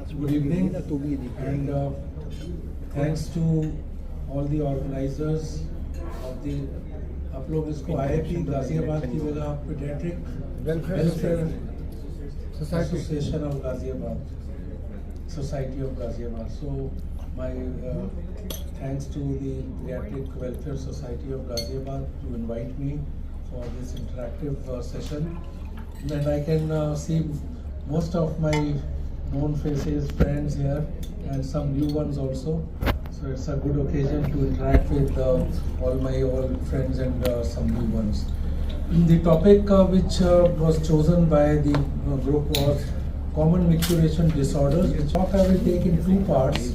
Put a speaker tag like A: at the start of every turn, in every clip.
A: Good evening, and thanks to all the organizers of the आप लोग इसको IIP Ghaziabad की जगह paediatric welfare association of Ghaziabad Society of Ghaziabad. So my thanks to the Pediatric Welfare Society of Ghaziabad to invite me for this interactive session. And I can see most of my known faces, friends here, and some new ones also. So it's a good occasion to interact with all my old friends and some new ones. The topic which was chosen by the group was common micturition disorders, which talk I will take in two parts.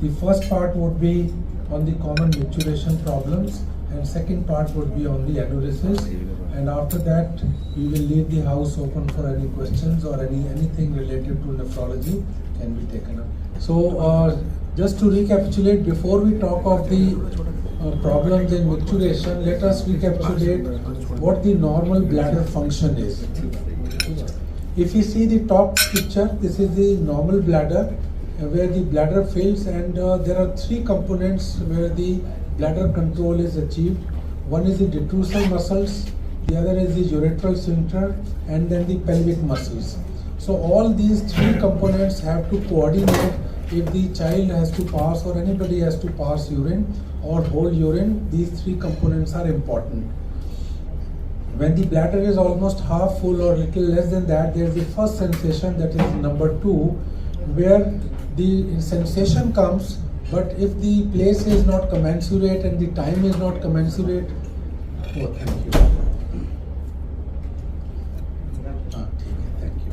A: The first part would be on the common micturition problems, and second part would be on the enuresis. And after that, we will leave the house open for any questions or anything related to nephrology can be taken up. So just to recapitulate, before we talk of the problems in micturition, let us recapitulate what the normal bladder function is. If you see the top picture, this is the normal bladder where the bladder fills, and there are three components where the bladder control is achieved. One is the detrusor muscles, the other is the urethral sphincter, and then the pelvic muscles. So all these three components have to coordinate if the child has to pass or anybody has to pass urine or hold urine. These three components are important. When the bladder is almost half full or little less than that, there is the first sensation, that is number 2, where the sensation comes, but if the place is not commensurate and the time is not commensurate, oh, thank you. Thank you.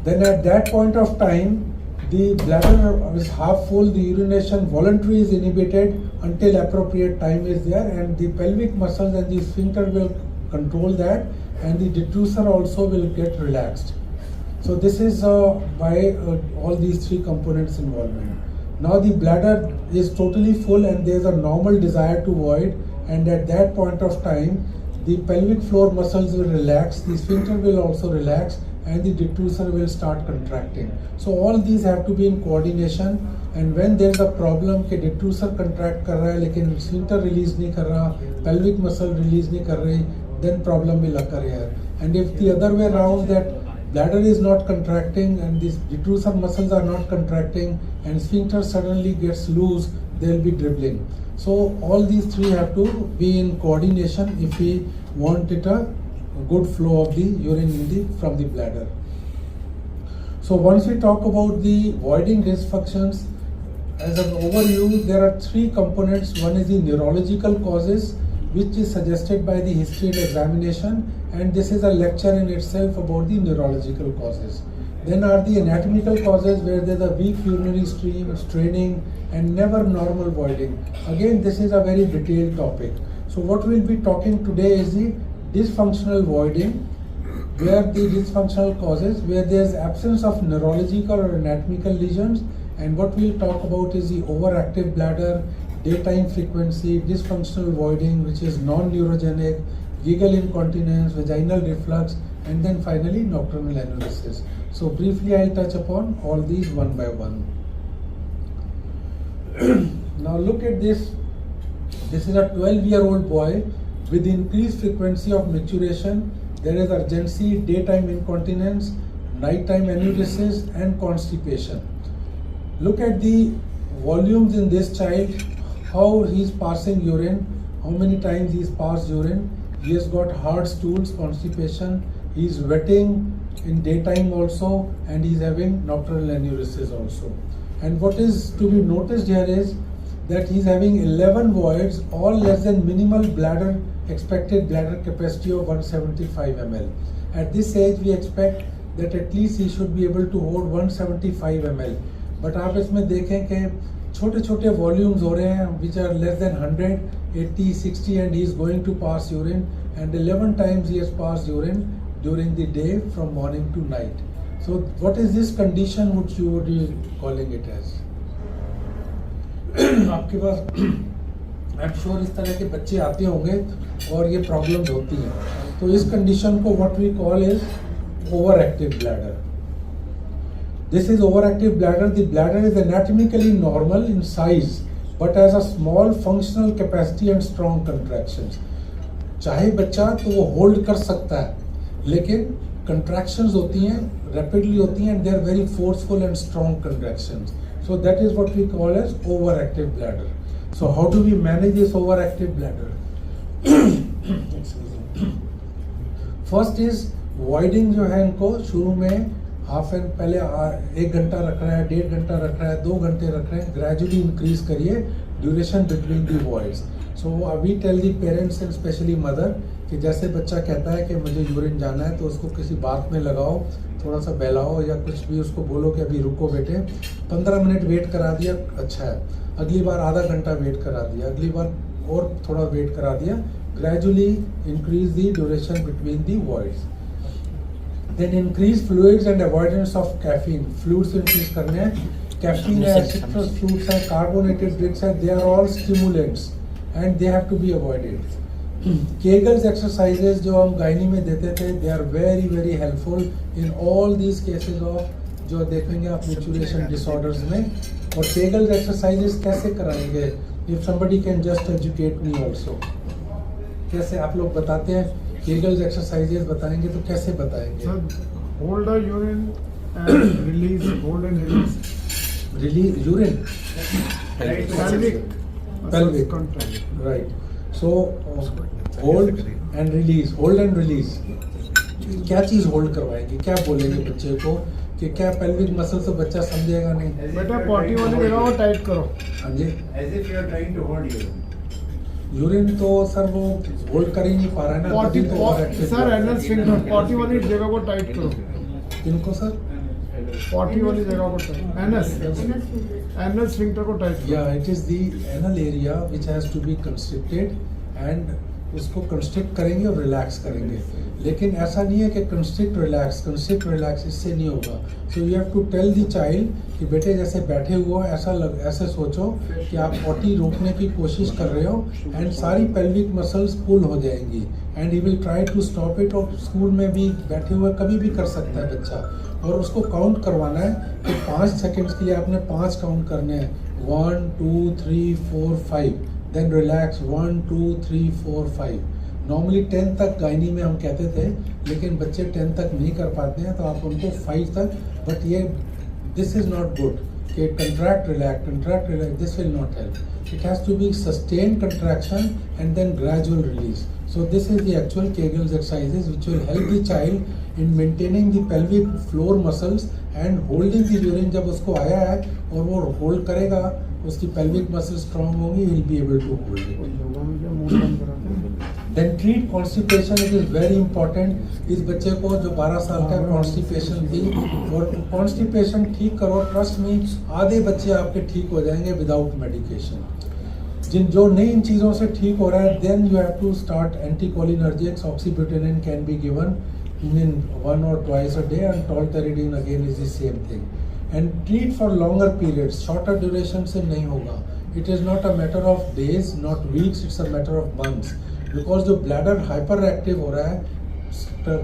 A: Then at that point of time, the bladder is half full, the urination voluntary is inhibited until appropriate time is there, and the pelvic muscles and the sphincter will control that, and the detrusor also will get relaxed. So this is why all these three components involvement. Now the bladder is totally full and there is a normal desire to void, and at that point of time, the pelvic floor muscles will relax, the sphincter will also relax, and the detrusor will start contracting. So all these have to be in coordination, and when there is a problem कि detrusor contract कर रहा है लेकिन sphincter release नहीं कर रहा, pelvic muscle release नहीं कर रही, then problem will occur here. And if the other way around, that bladder is not contracting and these detrusor muscles are not contracting and sphincter suddenly gets loose, they will be dribbling. So all these three have to be in coordination if we want it a good flow of the urine from the bladder. So once we talk about the voiding dysfunctions, as an overview, there are three components. One is the neurological causes, which is suggested by the history and examination, and this is a lecture in itself about the neurological causes. Then are the anatomical causes, where there is a weak urinary stream, straining, and never normal voiding. Again, this is a very detailed topic. So what we will be talking today is the dysfunctional voiding, where the dysfunctional causes, where there is absence of neurological or anatomical lesions, and what we will talk about is the overactive bladder, daytime frequency, dysfunctional voiding, which is non-neurogenic, vagal incontinence, vaginal reflux, and then finally nocturnal enuresis. So briefly I will touch upon all these one by one. Now look at this. This is a 12-year-old boy with increased frequency of micturition. There is urgency, daytime incontinence, nighttime enuresis, and constipation. Look at the volumes in this child, how he is passing urine, how many times he has passed urine. He has got hard stools, constipation, he is wetting in daytime also, and he is having nocturnal enuresis also. And what is to be noticed here is that he is having 11 voids, all less than minimal expected bladder capacity of 175 ml. At this age, we expect that at least he should be able to hold 175 ml. But आप इसमें देखें कि छोटे छोटे volumes हो रहे हैं, which are less than 100, 80, 60, and he is going to pass urine, and 11 times he has passed urine during the day from morning to night. So what is this condition which you would be calling it as? आपके पास I'm sure इस तरह के बच्चे आते होंगे और ये problems होती हैं. तो इस कंडीशन को what we call is overactive bladder. This is overactive bladder. The bladder is anatomically normal in size, but has a small functional capacity and strong contractions. चाहे बच्चा तो वो होल्ड कर सकता है, लेकिन contractions होती हैं, rapidly होती हैं, and they are very forceful and strong contractions. So that is what we call as overactive bladder. So how do we manage this overactive bladder? First is voiding जो है इनको शुरू में हाफ एन पहले 1 घंटा रख रहा है, 1.5 घंटा रख रहा है, 2 घंटे रख रहे हैं, ग्रेजुअली इंक्रीज करिए duration between the voids. So we tell the parents and specially mother कि जैसे बच्चा कहता है कि मुझे यूरिन जाना है तो उसको किसी बात में लगाओ, थोड़ा सा बहलाओ या कुछ भी उसको बोलो कि अभी रुको बेटे, 15 मिनट वेट करा दिया अच्छा है, अगली बार आधा घंटा वेट करा दिया, अगली बार और थोड़ा वेट करा दिया, gradually increase the duration between the voids. Then increase fluids and avoidance of caffeine. Fluids increase करने हैं, caffeine है, citrus fruits है, carbonated drinks है, they are all stimulants and they have to be avoided. Kegels exercises जो हम gynae में देते थे, they are very very helpful in all these cases of जो देखेंगे आप maturation disorders में. और Kegels exercises कैसे कराएंगे? If somebody can just educate me also. कैसे आप लोग बताते हैं? Kegels exercises बताएंगे तो कैसे बताएंगे?
B: Hold the urine and release. Hold and release.
A: Release urine. Pelvic. Right. So hold and release. Hold and release. क्या चीज होल्ड करवाएंगे? क्या बोलेंगे बच्चे को कि क्या pelvic muscle से बच्चा समझेगा नहीं?
B: बेटा पॉटी वाली जगह को टाइट करो.
A: हाँ जी.
C: As if you are trying to hold urine.
A: Urine तो सर वो होल्ड कर ही नहीं पा रहा है ना.
B: Potty sir anal sphincter potty वाली जगह को टाइट करो.
A: किनको सर?
B: पॉटी वाली जगह को टाइट. एनल स्फिंक्टर को टाइट करो.
A: या it is the anal area which has to be constricted and उसको कंस्ट्रिक्ट करेंगे और रिलैक्स करेंगे. लेकिन ऐसा नहीं है कि कंस्ट्रिक्ट रिलैक्स इससे नहीं होगा. So you have to tell the child कि बेटे जैसे बैठे हुए हो ऐसे सोचो कि आप पॉटी रोकने की कोशिश कर रहे हो एंड सारी पेल्विक मसल्स पुल हो जाएंगी and he will try to stop it. और स्कूल में भी बैठे हुए कभी भी कर सकता है बच्चा. और उसको काउंट करवाना है कि 5 सेकेंड्स के लिए आपने 5 काउंट करने हैं. 1 2 3 4 5. Then relax 1 2 3 4 5. नॉर्मली 10 तक गायनी में हम कहते थे, लेकिन बच्चे 10 तक नहीं कर पाते हैं तो आप उनको 5 तक. बट ये दिस इज नॉट गुड कि contract relax, this will not help. It has to be sustained contraction and then gradual release. So this is the actual Kegels exercises which will help the child in maintaining the pelvic floor muscles and holding the urine. जब उसको आया है और वो hold करेगा, उसकी pelvic muscles strong होंगी, he will be able to hold it. Then treat constipation. It is very important. इस बच्चे को जो 12 साल का constipation थी, और constipation ठीक करो, trust me, आधे बच्चे आपके ठीक हो जाएंगे without medication. जो नहीं इन चीज़ों से ठीक हो रहा है, then you have to start anticholinergics. Oxybutynin can be given in 1 or 2 a day, and tolteridine again is the same thing. And treat for longer periods. Shorter duration से नहीं होगा. It is not a matter of days, not weeks. It's a matter of months. Because जो bladder hyperactive हो रहा है,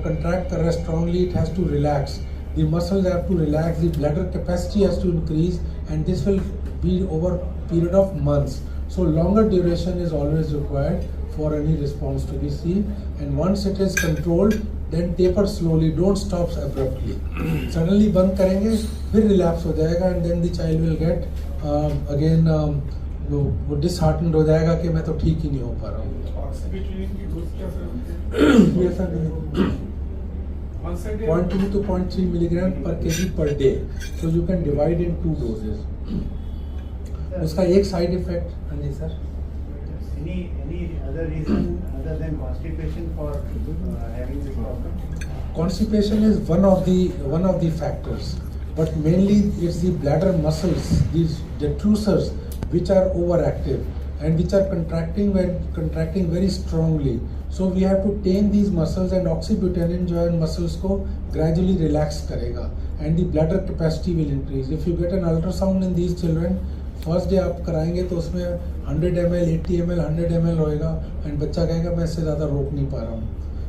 A: contract कर रहा है strongly, it has to relax. The muscles have to relax. The bladder capacity has to increase, and this will be over period of months. So longer duration is always required for any response to be seen. And once it is controlled, then taper slowly. Don't stop abruptly. Suddenly बंद करेंगे, फिर relapse हो जाएगा, and then the child will get again वो disheartened हो जाएगा कि मैं तो ठीक ही नहीं हो पा रहा हूँ. ये sir 0.2 to 0.3 milligram per kg per day. So you can divide in 2 doses. उसका एक साइड इफेक्ट. हाँ जी sir.
C: Any other reason other than constipation for having this problem?
A: Constipation is one of the factors, but mainly it's the bladder muscles, these detrusors, which are overactive and which are contracting very strongly. So we have to tame these muscles, and oxybutynin जो है muscles को gradually relax करेगा, and the bladder capacity will increase. If you get an ultrasound in these children, first day आप कराएंगे तो उसमें 100 ml, 80 ml, 100 ml होएगा, and बच्चा कहेगा मैं इससे ज़्यादा रोक नहीं पा रहा हूँ.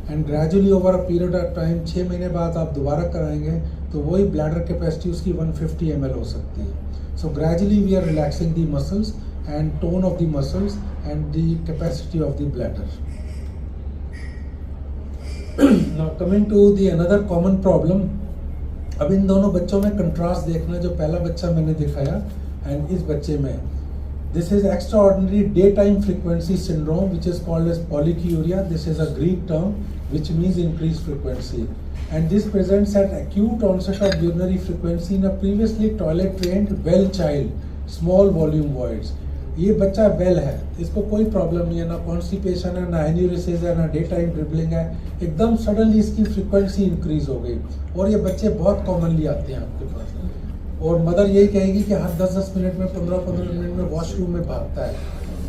A: And gradually over a period of time 6 महीने बाद आप दोबारा कराएंगे तो वही ब्लैडर कैपेसिटी उसकी 150 ml हो सकती है. So gradually we are relaxing the muscles and tone of the muscles and the capacity of the bladder. Now coming to the another common problem, अब इन दोनों बच्चों में कंट्रास्ट देखना, जो पहला बच्चा मैंने दिखाया एंड इस बच्चे में, this is extraordinary day time frequency syndrome which is called as pollakiuria. This is a Greek term which means increased frequency, and this presents at acute onset of urinary frequency in a previously toilet trained well child, small volume voids. ये बच्चा well है, इसको कोई problem नहीं है, ना constipation है, ना एन्यूरिसिस है, ना डे टाइम ड्रिबलिंग है. एकदम सडनली इसकी फ्रीक्वेंसी इंक्रीज हो गई, और ये बच्चे बहुत कॉमनली आते हैं आपके पास. और मदर यही कहेगी कि हर 10-10 मिनट में 15-15 मिनट में वॉशरूम में भागता है.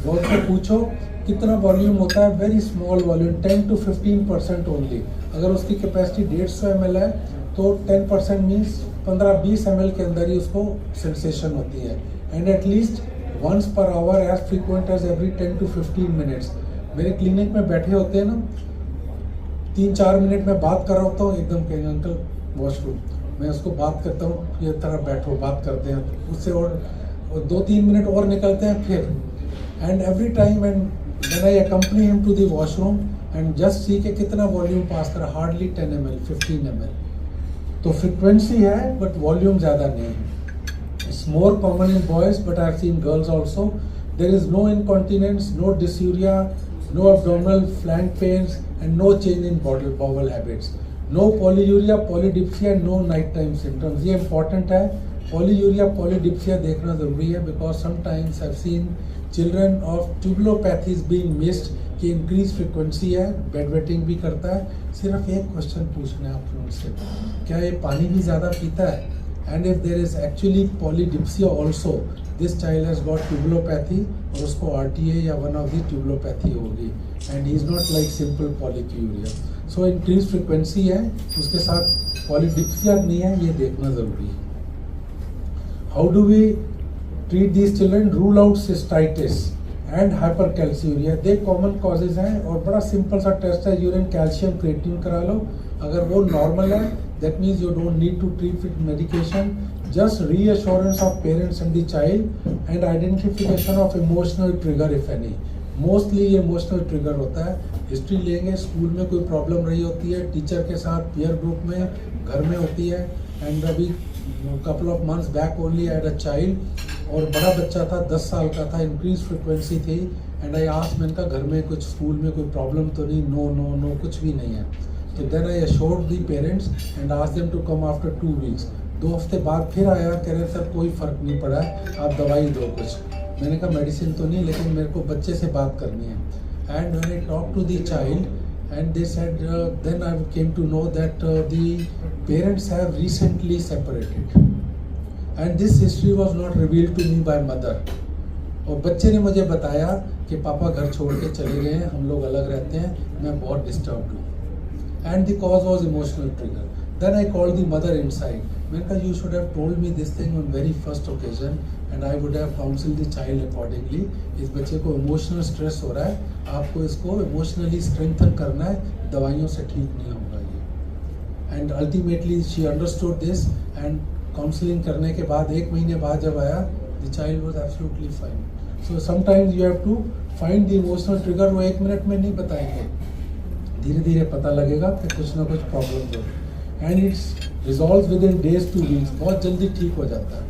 A: वो उसको पूछो कितना वॉल्यूम होता है, very small volume, 10 to 15% only. अगर उसकी कैपेसिटी 150 ml है तो 10% मीन्स 15-20 ml के अंदर ही उसको सेंसेशन होती है. And at least once per hour as frequent as every 10 to 15 minutes. मेरे क्लिनिक में बैठे होते हैं ना, 3-4 मिनट में बात कर रहा होता हूँ, एकदम कहेंगे अंकल वॉशरूम. मैं उसको बात करता हूँ, ये तरह बैठो, बात करते हैं, उससे और 2-3 मिनट और निकलते हैं फिर. And every time and when I accompany him to the washroom and just see कि कितना वॉल्यूम पास कर, हार्डली 10 ml 15 ml. तो फ्रिक्वेंसी है बट वॉल्यूम ज़्यादा नहीं है. It's more common in boys, but I've seen girls also. There is no incontinence, no dysuria, no abdominal flank pains, and no change in bowel habits. No polyuria, polydipsia, no nighttime symptoms. ये important है. Polyuria, polydipsia देखना ज़रूरी है, because sometimes I've seen children of tubulopathies being missed कि increase frequency है, bedwetting भी करता है. सिर्फ एक क्वेश्चन पूछना है आप लोगों से, क्या ये पानी भी ज़्यादा पीता है? And if there is actually polydipsia also, this child has got tubulopathy और उसको RTA या one of the tubulopathy होगी, and he is not like simple polyuria. So increased frequency है, उसके साथ polydipsia नहीं है, ये देखना ज़रूरी है. How do we treat these children? Rule out cystitis and hypercalciuria. they common causes हैं, और बड़ा सिंपल सा टेस्ट है, यूरिन कैल्शियम क्रिएटिनिन करा लो. अगर वो नॉर्मल है, that means you don't need to treat with medication. Just reassurance of parents and the child and identification of emotional trigger if any. Mostly ये emotional trigger होता है. History लेंगे, school में कोई प्रॉब्लम रही होती है, टीचर के साथ, पीयर ग्रुप में, घर में होती है. एंड अभी couple of months back only I had a child, और बड़ा बच्चा था, 10 साल का था, इंक्रीज फ्रिक्वेंसी थी. एंड आई आस्क्ड, मैंने कहा घर में कुछ, स्कूल में कोई प्रॉब्लम तो नहीं? नो कुछ भी नहीं है. तो then I assured the parents and asked them to come after 2 weeks. 2 हफ्ते बाद फिर आया, कह रहे सर कोई फ़र्क नहीं पड़ा है, आप दवाई दो कुछ. मैंने कहा मेडिसिन तो नहीं, लेकिन मेरे को बच्चे से बात करनी है. And when I talk to the child and they said, then I came to know that the parents have recently separated and this history was not revealed to me by mother. और बच्चे ने मुझे बताया कि पापा घर छोड़ के चले गए हैं, हम लोग अलग रहते हैं, मैं बहुत डिस्टर्ब हूँ. And the cause was emotional trigger. Then I called the mother inside. मैंने कहा you should have told me this thing on very first occasion and I would have counseled the child accordingly. इस बच्चे को emotional stress हो रहा है, आपको इसको emotionally strengthen करना है, दवाइयों से ठीक नहीं होगा ये. And ultimately she understood this and counseling करने के बाद 1 महीने बाद जब आया, the child was absolutely fine. So sometimes you have to find the emotional trigger. वो 1 मिनट में नहीं बताएंगे, धीरे धीरे पता लगेगा कि कुछ ना कुछ प्रॉब्लम हो. And it's resolve with in days two weeks, बहुत जल्दी ठीक हो जाता है.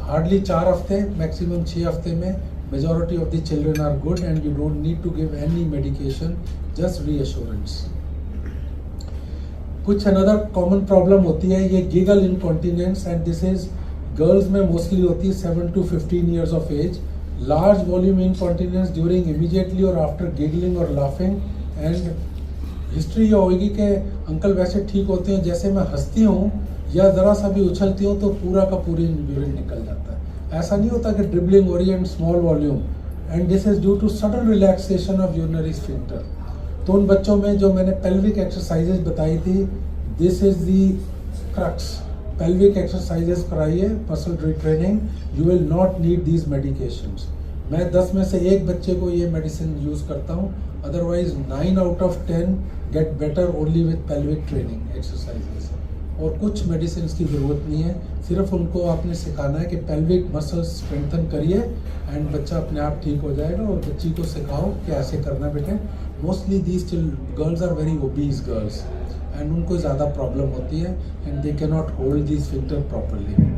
A: हार्डली 4 हफ्ते, मैक्सिमम 6 हफ्ते में majority of the children are good and you don't need to give any medication, just reassurance. कुछ अनदर कॉमन प्रॉब्लम होती है ये giggle incontinence, and this is girls में मोस्टली होती है 7 to 15 years of age. Large volume incontinence during immediately और after giggling और laughing. And history ये होगी कि अंकल वैसे ठीक होते हैं, जैसे मैं हंसती हूँ या ज़रा सा भी उछलती हूँ तो पूरा का पूरी यूरिन निकल जाता है. ऐसा नहीं होता कि ड्रिबलिंग हो रही है and small volume. And this is due to sudden relaxation of urinary sphincter. तो उन बच्चों में जो मैंने पेल्विक एक्सरसाइजेज बताई थी, this is the crux. Pelvic exercises कराइए, muscle retraining, you will not need these medications. मैं 10 में से 1 बच्चे को ये मेडिसिन यूज़ करता हूँ, otherwise 9 out of 10 get better only with pelvic training exercises. और कुछ मेडिसिन की ज़रूरत नहीं है, सिर्फ उनको आपने सिखाना है कि पेल्विक मसल्स स्ट्रेंथन करिए एंड बच्चा अपने आप ठीक हो जाएगा। और बच्ची को सिखाओ कि ऐसे करना बेटे। Mostly these girls are very obese girls and उनको ज़्यादा प्रॉब्लम होती है and they can not hold the sphincter properly.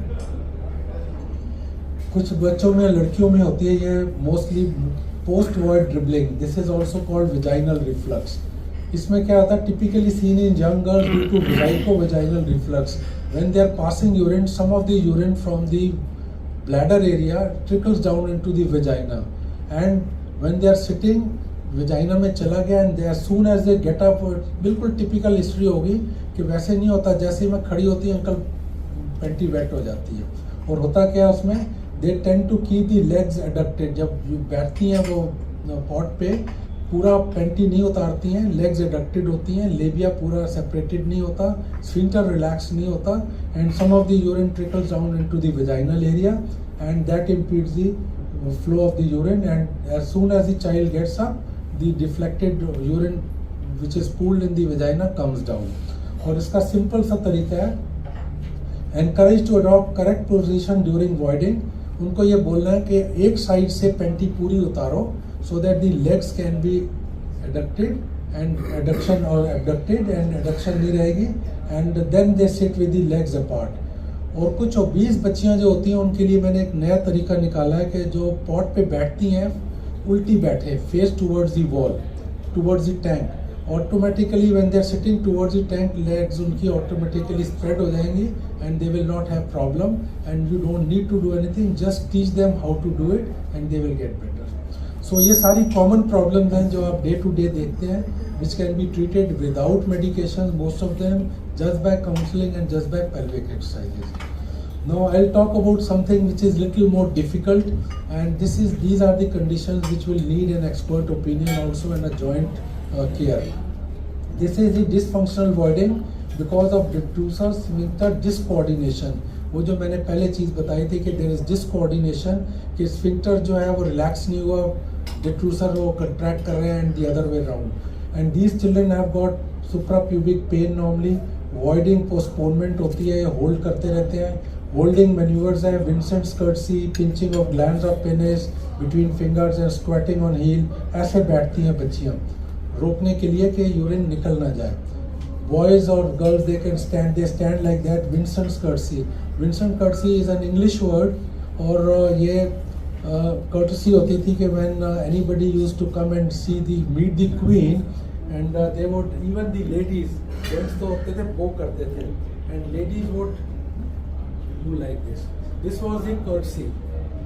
A: कुछ बच्चों में, लड़कियों में होती है ये mostly post void dribbling, this is also called vaginal reflux. इसमें क्या होता है, typically seen in young girls due to vesicovaginal reflux, when they are passing urine, some of the urine from the bladder area trickles down into the vagina and when they are sitting, vagina में चला गया and as soon as they get up, बिल्कुल typical history होगी कि वैसे नहीं होता, जैसे ही मैं खड़ी होती है अंकल पेंटी वेट हो जाती है। और होता क्या है उसमें, they tend to keep the legs adducted, जब बैठती हैं वो पॉट पे पूरा पेंटी नहीं उतारती हैं, लेग्स एडक्टेड होती हैं, लेबिया पूरा सेपरेटेड नहीं होता, स्फिंक्टर रिलैक्स नहीं होता and some of the urine trickles down into the vaginal area and that impedes the flow of the urine and as soon as the child gets up, the deflected urine which is pooled in the vagina comes down. और इसका simple सा तरीका है, encourage to adopt correct position during voiding. उनको ये बोलना है कि एक साइड से पेंटी पूरी उतारो so that the legs can be adducted and adduction और एबडक्टेड एंड एडक्शन नहीं रहेगी and then they sit with the legs apart. और कुछ 20 बच्चियां जो होती हैं उनके लिए मैंने एक नया तरीका निकाला है कि जो पॉट पे बैठती हैं उल्टी बैठे, face towards the wall, towards the tank. Automatically when they are sitting towards the tank, legs उनकी ऑटोमेटिकली स्प्रेड हो जाएंगी and they will not have problem and you don't need to do anything, just teach them how to do it and they will get better. So ये सारी common problems हैं जो आप day to day देखते हैं, which can be treated without medication, most of them just by counselling and just by pelvic exercises. Now I'll talk about something which is little more difficult, and these are the conditions which will need an expert opinion also and a joint care. This is the dysfunctional voiding because of detrusor sphincter discoordination. वो जो मैंने पहले चीज़ बताई थी कि there is डिसकोऑर्डिनेशन, कि sphincter जो है वो रिलैक्स नहीं हुआ, डिट्रूसर वो कंट्रैक्ट कर रहे हैं and the other way round. And these children have got suprapubic pain normally, voiding postponement होती है, होल्ड करते रहते हैं, होल्डिंग मैन्यूवर्स है, Vincent's curtsy, pinching of glands of penis between fingers and squatting on heel, ऐसे बैठती हैं बच्चियाँ रोकने के लिए कि यूरिन निकल ना जाए। Boys or girls, they stand like that. Vincent's curtsy. Vincent curtsy is an English word, और ये courtesy होती थी कि when anybody used to come and meet the queen, and they would, even the ladies, gents तो होते थे वो करते थे, and ladies would do like this. This was the courtesy,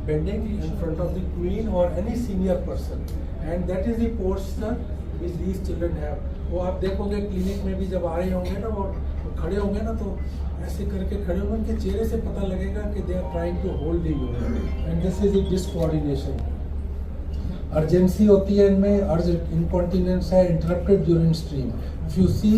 A: bending in front of the queen or any senior person, and that is the posture which these children have. वो आप देखोगे clinic में भी जब आ रहे होंगे ना, वो खड़े होंगे ना तो ऐसे करके खड़े होंगे, उनके चेहरे से पता लगेगा कि they are trying to hold the urine and this is the discoordination. Urgency होती है इनमें, अर्ज इनकॉन्टिनेंस है, interrupted urine stream. If you see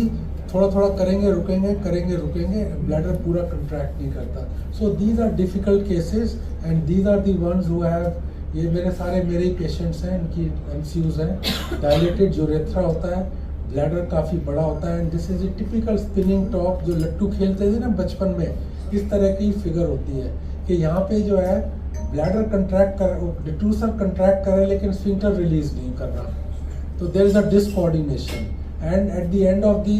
A: थोड़ा थोड़ा करेंगे रुकेंगे, करेंगे रुकेंगे, ब्लैडर पूरा कंट्रैक्ट नहीं करता। So these are difficult cases and these are the ones who have, ये मेरे ही पेशेंट्स हैं, इनकी एमसीयूज हैं। डायलेटेड यूरेथ्रा होता है, ब्लैडर काफ़ी बड़ा होता है and this is a typical spinning top, जो लट्टू खेलते थे ना बचपन में, इस तरह की फिगर होती है कि यहाँ पे जो है ब्लैडर कंट्रैक्ट कर, डिट्रूसर कंट्रैक्ट कर रहा है लेकिन स्फिंक्टर रिलीज नहीं कर रहा, तो there is a discoordination and at the end of the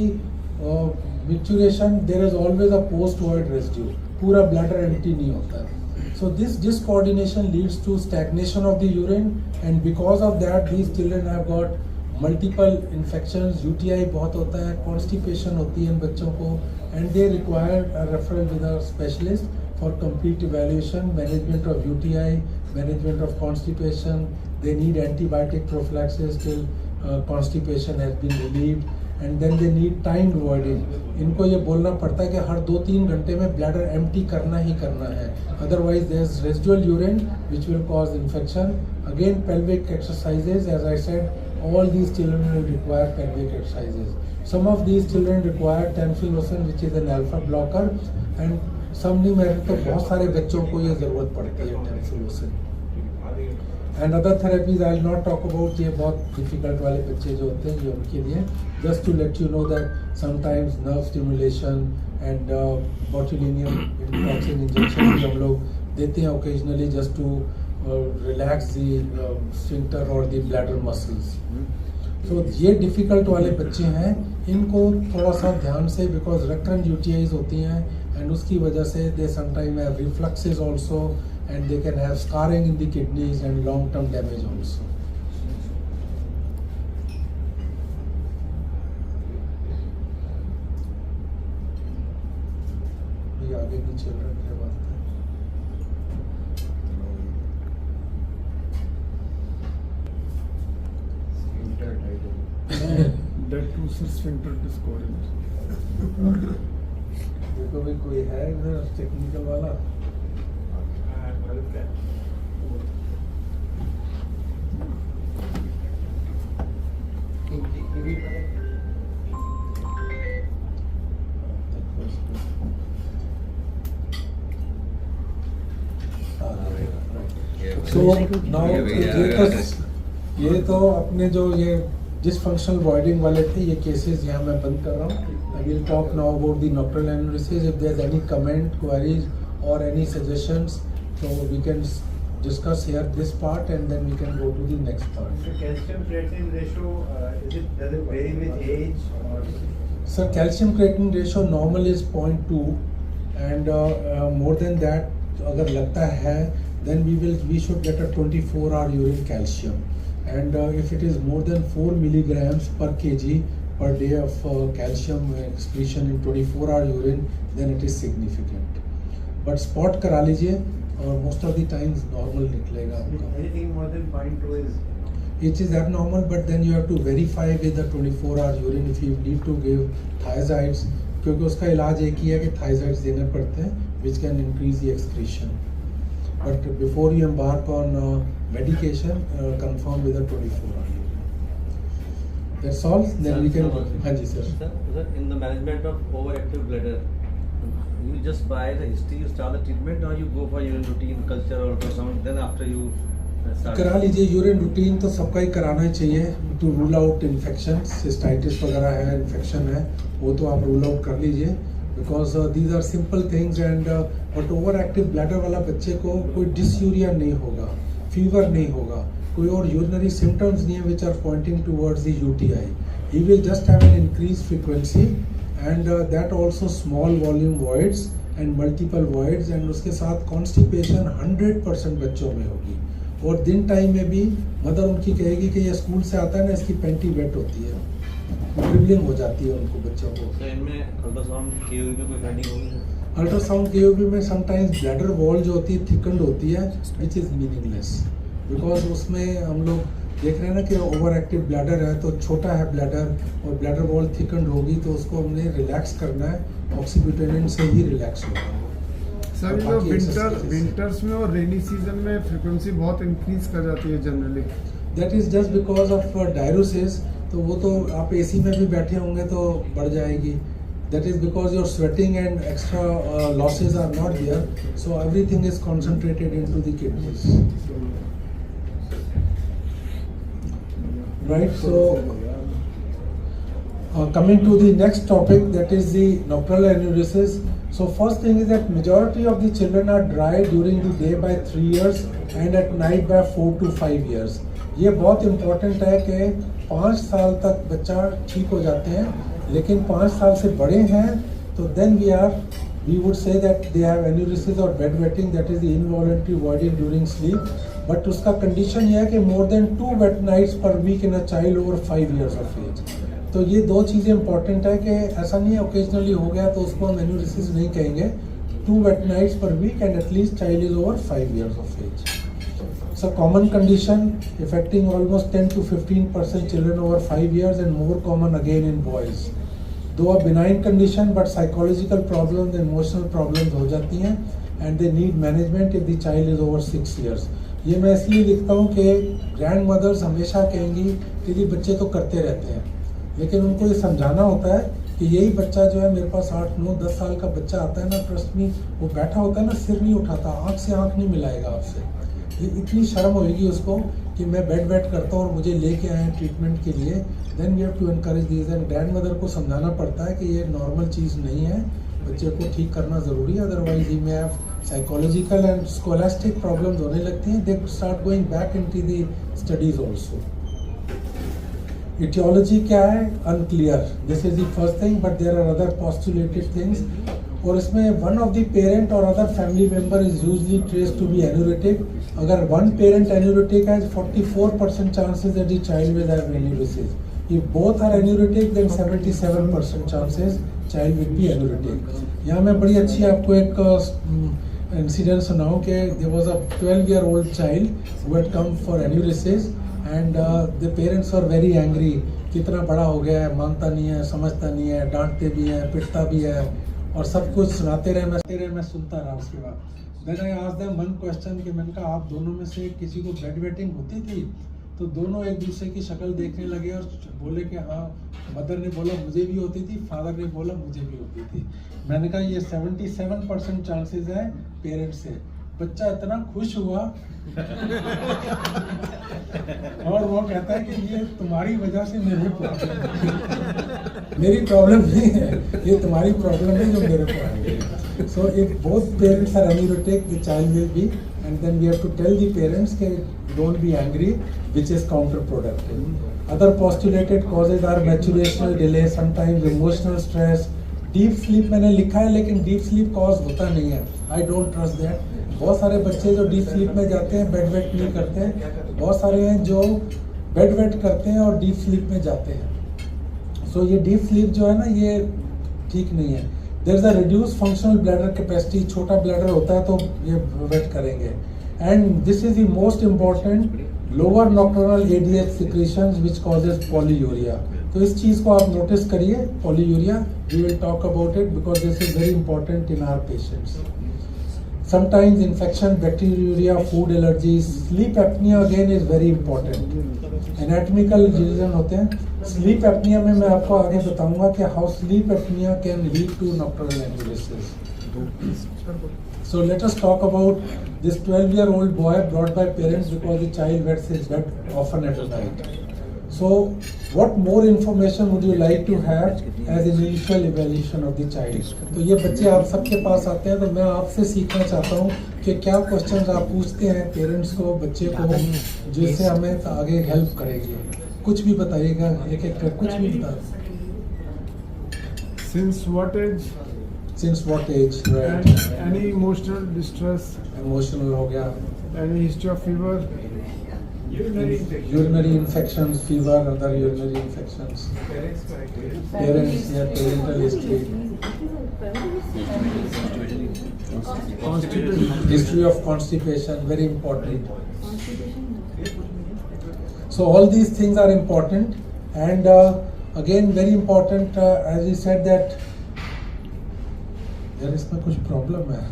A: maturation there is always a post void residue, पूरा ब्लैडर एम्प्टी नहीं होता है। So this discoordination leads to stagnation of the urine, and because of that these children have got multiple infections, UTI बहुत होता है, constipation होती है इन बच्चों को, and they require a referral with a specialist for complete evaluation, management of UTI, management of constipation. They need antibiotic prophylaxis till constipation has been relieved, and then they need timed voiding. इनको ये बोलना पड़ता है कि हर 2-3 घंटे में bladder empty करना ही करना है, otherwise there is residual urine which will cause infection. Again pelvic exercises, as I said, all these children will require pelvic exercises. Some of these children require tamsulosin which is an alpha blocker, and some नहीं, मेरे तो बहुत सारे बच्चों को ये ज़रूरत पड़ती है tamsulosin. And other therapies I will not talk about, ये बहुत डिफिकल्ट वाले बच्चे जो होते हैं ये उनके लिए, just to let you know that sometimes nerve stimulation and botulinum toxin injection भी हम लोग देते हैं occasionally just to relax the sphincter और द ब्लैडर मसल्स। तो ये डिफ़िकल्ट वाले बच्चे हैं, इनको थोड़ा सा ध्यान से, बिकॉज रेक्टरेंट यूटीआईज होती हैं एंड उसकी वजह से they sometime have refluxes also and they can have scarring in the kidneys and long term damage also. ये आगे की चिल्ड्रन की बात है।
B: That too is sphincter discoherence.
A: देखो भी कोई है इधर टेक्निकल वाला? So now ये तो अपने जो ये डिसफंक्शनल वॉइडिंग वाले थे, ये केसेस यहाँ मैं बंद कर रहा हूँ। I will talk now about the nocturnal enuresis. If there is any comment, queries और any suggestions, so we can discuss here this part and then we can go to the next part.
C: The calcium creatinine ratio, does it vary with age or?
A: Sir, calcium creatinine ratio normal is 0.2 and more than that अगर लगता है then we should get a 24-hour urine calcium, and if it is more than 4 milligrams per kg per day of calcium excretion in 24-hour urine, then it is significant. But spot करा लीजिए और most of the times normal निकलेगा आपका।
C: Anything more than 0.2 is?
A: It is abnormal, but then you have to verify with the 24-hour urine if you need to give thiazides, क्योंकि उसका इलाज एक ही है कि thiazides देने पड़ते हैं which can increase the excretion. But before you embark on medication, confirm with a 24-hour urine. That's all. Then we can. हाँ जी sir.
D: Sir, in the management of overactive bladder, you just buy the history, you start the treatment, or you go for urine routine, culture, or ultrasound, then after you start?
A: करा लीजिए urine routine तो सबका ही कराना ही चाहिए to rule out infection, cystitis वगैरह है, infection है, वो तो आप रूल आउट कर लीजिए because these are simple things. And but over active bladder वाला बच्चे को कोई डिसयूरिया नहीं होगा, फीवर नहीं होगा, कोई और यूरिनरी सिम्टम्स नहीं है which are pointing towards the UTI. He will just have an increase frequency and that also small volume voids and multiple voids, and उसके साथ कॉन्स्टिपेशन 100% बच्चों में होगी। और दिन टाइम में भी मदर उनकी कहेगी कि ये स्कूल से आता है ना, इसकी पेंटी वेट होती है, ड्रिबलिंग हो जाती है उनको बच्चों को।
D: तो इनमें अल्ट्रासाउंड केयूबी में कोई फाइंडिंग होगी?
A: अल्ट्रासाउंड केयूबी में समटाइम्स ब्लैडर वॉल जो होती है थिकन्ड होती है विच इज़ मीनिंगलेस, बिकॉज उसमें हम लोग देख रहे हैं ना कि ओवर एक्टिव ब्लैडर है तो छोटा है ब्लैडर और ब्लैडर वॉल थिकन्ड होगी तो उसको हमने रिलैक्स करना है, ऑक्सीब्यूटेनिन से ही रिलैक्स होगा।
B: सर विंटर्स में और रेनी सीजन में फ्रीक्वेंसी बहुत इंक्रीज कर जाती है generally.
A: That is just because of diuresis, तो वो तो आप एसी में भी बैठे होंगे तो बढ़ जाएगी। That is because your sweating and extra losses are not there, so everything is concentrated into the kidneys, right. सो coming to the next topic, that is the nocturnal enuresis. So first thing is that majority of the children are dry during the day by 3 years and at night by 4 to 5 years. ये बहुत important है कि 5 साल तक बच्चा ठीक हो जाते हैं, लेकिन 5 साल से बड़े हैं तो then we would say that they have enuresis or bedwetting, that is the involuntary voiding during sleep. But उसका condition ये है कि more than 2 wet nights per week in a child over 5 years of age. तो ये दो चीज़ें important है कि ऐसा नहीं है ओकेजनली हो गया तो उसको हम एन्यूरिसिस नहीं कहेंगे। 2 wet nights per week and at least child is over 5 years of age. It's a common condition affecting almost 10 to 15% children over 5 years and more common again in boys. Though a benign condition but psychological problems, emotional problems हो जाती हैं and they need management if the child is over 6 years. ये मैं इसलिए लिखता हूँ कि grand mother's हमेशा कहेंगी कि ये बच्चे तो करते रहते हैं, लेकिन उनको ये समझाना होता है कि यही बच्चा जो है मेरे पास 8, 9, 10 साल का बच्चा आता है ना, ट्रस्ट मी, वो बैठा होता है ना, सिर नहीं उठाता, आँख से आँख नहीं मिलाएगा आपसे, इतनी शर्म होगी उसको कि मैं बेड वेट करता हूँ और मुझे लेके आए हैं ट्रीटमेंट के लिए, then we have to encourage this and grandmother को समझाना पड़ता है कि ये नॉर्मल चीज़ नहीं है, बच्चे को ठीक करना ज़रूरी है, अदरवाइज ही में have psychological and scholastic problems होने लगती हैं, they start going back into the studies also. Etiology क्या है? Unclear. This is the first thing, but there are other postulated things. और इसमें one of the parent or other family member is usually traced to be aneuritic. अगर one parent aneuritic has 44% chances that the child will have aneurysm. If both are aneuritic, then 77% chances child will be aneuritic. यहाँ मैं बड़ी अच्छी आपको एक incident सुनाऊँ कि there was a 12-year-old child who had come for aneurysm. And the parents are very angry, कितना बड़ा हो गया है, मानता नहीं है, समझता नहीं है, डांटते भी है, पिटता भी है और सब कुछ सुनाते रहे, मैं सुनता रहा। उसके बाद then I asked them one question कि मैंने कहा आप दोनों में से किसी को बेड वेटिंग होती थी? तो दोनों एक दूसरे की शक्ल देखने लगे और बोले कि हाँ, मदर ने बोला मुझे भी होती थी, फादर ने बोला मुझे भी होती थी। मैंने कहा ये 77% चांसेस है पेरेंट्स से। बच्चा इतना खुश हुआ और वो कहता है कि ये तुम्हारी वजह से मेरे मेरी प्रॉब्लम नहीं है, ये तुम्हारी प्रॉब्लम है जो मेरे को आई है। So if both parents are enuretic the child will be, and then we have to tell the parents कि don't be angry, which is counter productive. Other postulated causes are maturational delay, sometimes emotional stress, deep sleep मैंने लिखा है लेकिन deep sleep cause होता नहीं है, I don't trust that. बहुत सारे बच्चे जो डीप स्लीप में जाते हैं बेड वेट नहीं करते हैं, बहुत सारे हैं जो बेड वेट करते हैं और डीप स्लीप में जाते हैं। सो ये डीप स्लीप जो है ना ये ठीक नहीं है। There is a reduce functional bladder capacity, छोटा ब्लैडर होता है तो ये वेट करेंगे। And this is the most important, lower nocturnal ADH secretions which causes polyuria. तो इस चीज़ को आप नोटिस करिए, polyuria, we will talk about it because this is very important in our patients. Sometimes infection, bacteriuria, food allergies, sleep apnea again is very important. Anatomical reason होते हैं। Sleep apnea में मैं आपको आगे बताऊंगा कि how sleep apnea can lead to nocturnal aneurysms. So let us talk about this 12-year-old boy brought by parents because the child wets his bed often at night. So what more information would you like to have as initial evaluation of the child? तो ये बच्चे आप सबके पास आते हैं तो मैं आपसे सीखना चाहता हूँ कि क्या क्वेश्चंस आप पूछते हैं पेरेंट्स को, बच्चे को, जिससे हमें आगे हेल्प करेगी। कुछ भी बताइएगा, एक एक कर कुछ भी बता।
B: Since what age?
A: Since what age? Right.
B: And any emotional distress?
A: Emotional हो गया।
B: Any history of fever?
A: Urinary infections, fever, other urinary infections. Parents, yeah, parental history. History of constipation, very important. So all these things are important, and again very important, as we said that यार इसमें कुछ problem है।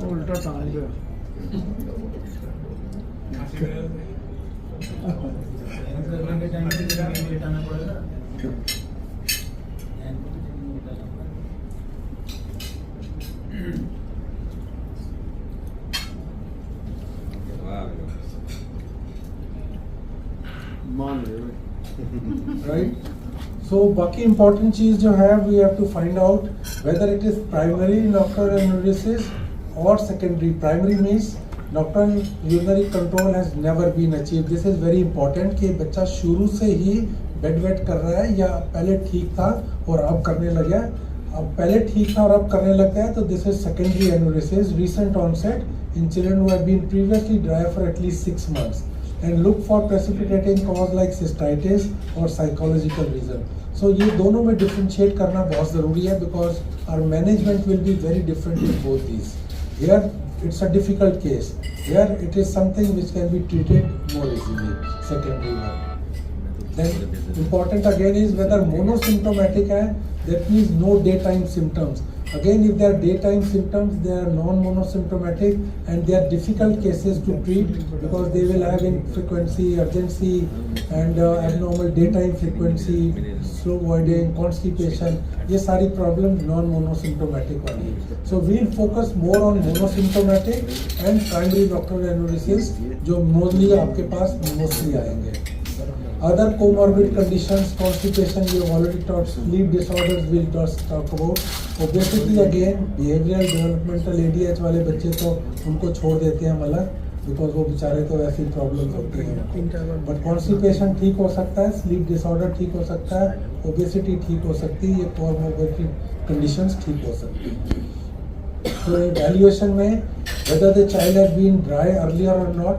B: उल्टा टांग दे।
A: Right? So बाकी important चीज जो है we have to find out whether it is primary nocturnal aneurysm or secondary. Primary means nocturnal urinary control has never been achieved. This is very important कि बच्चा शुरू से ही बेड वेट कर रहा है या पहले ठीक था और अब करने लग गया। अब पहले ठीक था और अब करने लग गया तो this is secondary aneurysm, recent onset in children who have been previously dry for at least 6 months. And look for precipitating cause like cystitis or psychological reason. So ये दोनों में differentiate करना बहुत ज़रूरी है because our management will be very different in both these. Here it's a difficult case. Here it is something which can be treated more easily. Secondary one. Then important again is whether monosymptomatic है, that means no daytime symptoms. Again, if they are daytime symptoms, they are non-monosymptomatic and they are difficult cases to treat because they will have infrequency, urgency and abnormal daytime frequency, slow voiding, constipation. ये सारी problem non-monosymptomatic वाली. So we'll focus more on monosymptomatic and primary nocturnal enuresis जो mostly आपके पास mostly आएंगे. Other comorbid conditions, constipation, we have already talked. Sleep disorders, we'll just talk about. Obesity again, behavioral developmental ADH वाले बच्चे तो उनको छोड़ देते हैं हम अलग, because वो बेचारे तो ऐसी प्रॉब्लम्स होती हैं. But constipation ठीक हो सकता है, sleep disorder ठीक हो सकता है, obesity ठीक हो सकती है, ये comorbid conditions ठीक हो सकती हैं. So evaluation में whether the child has been dry earlier or not,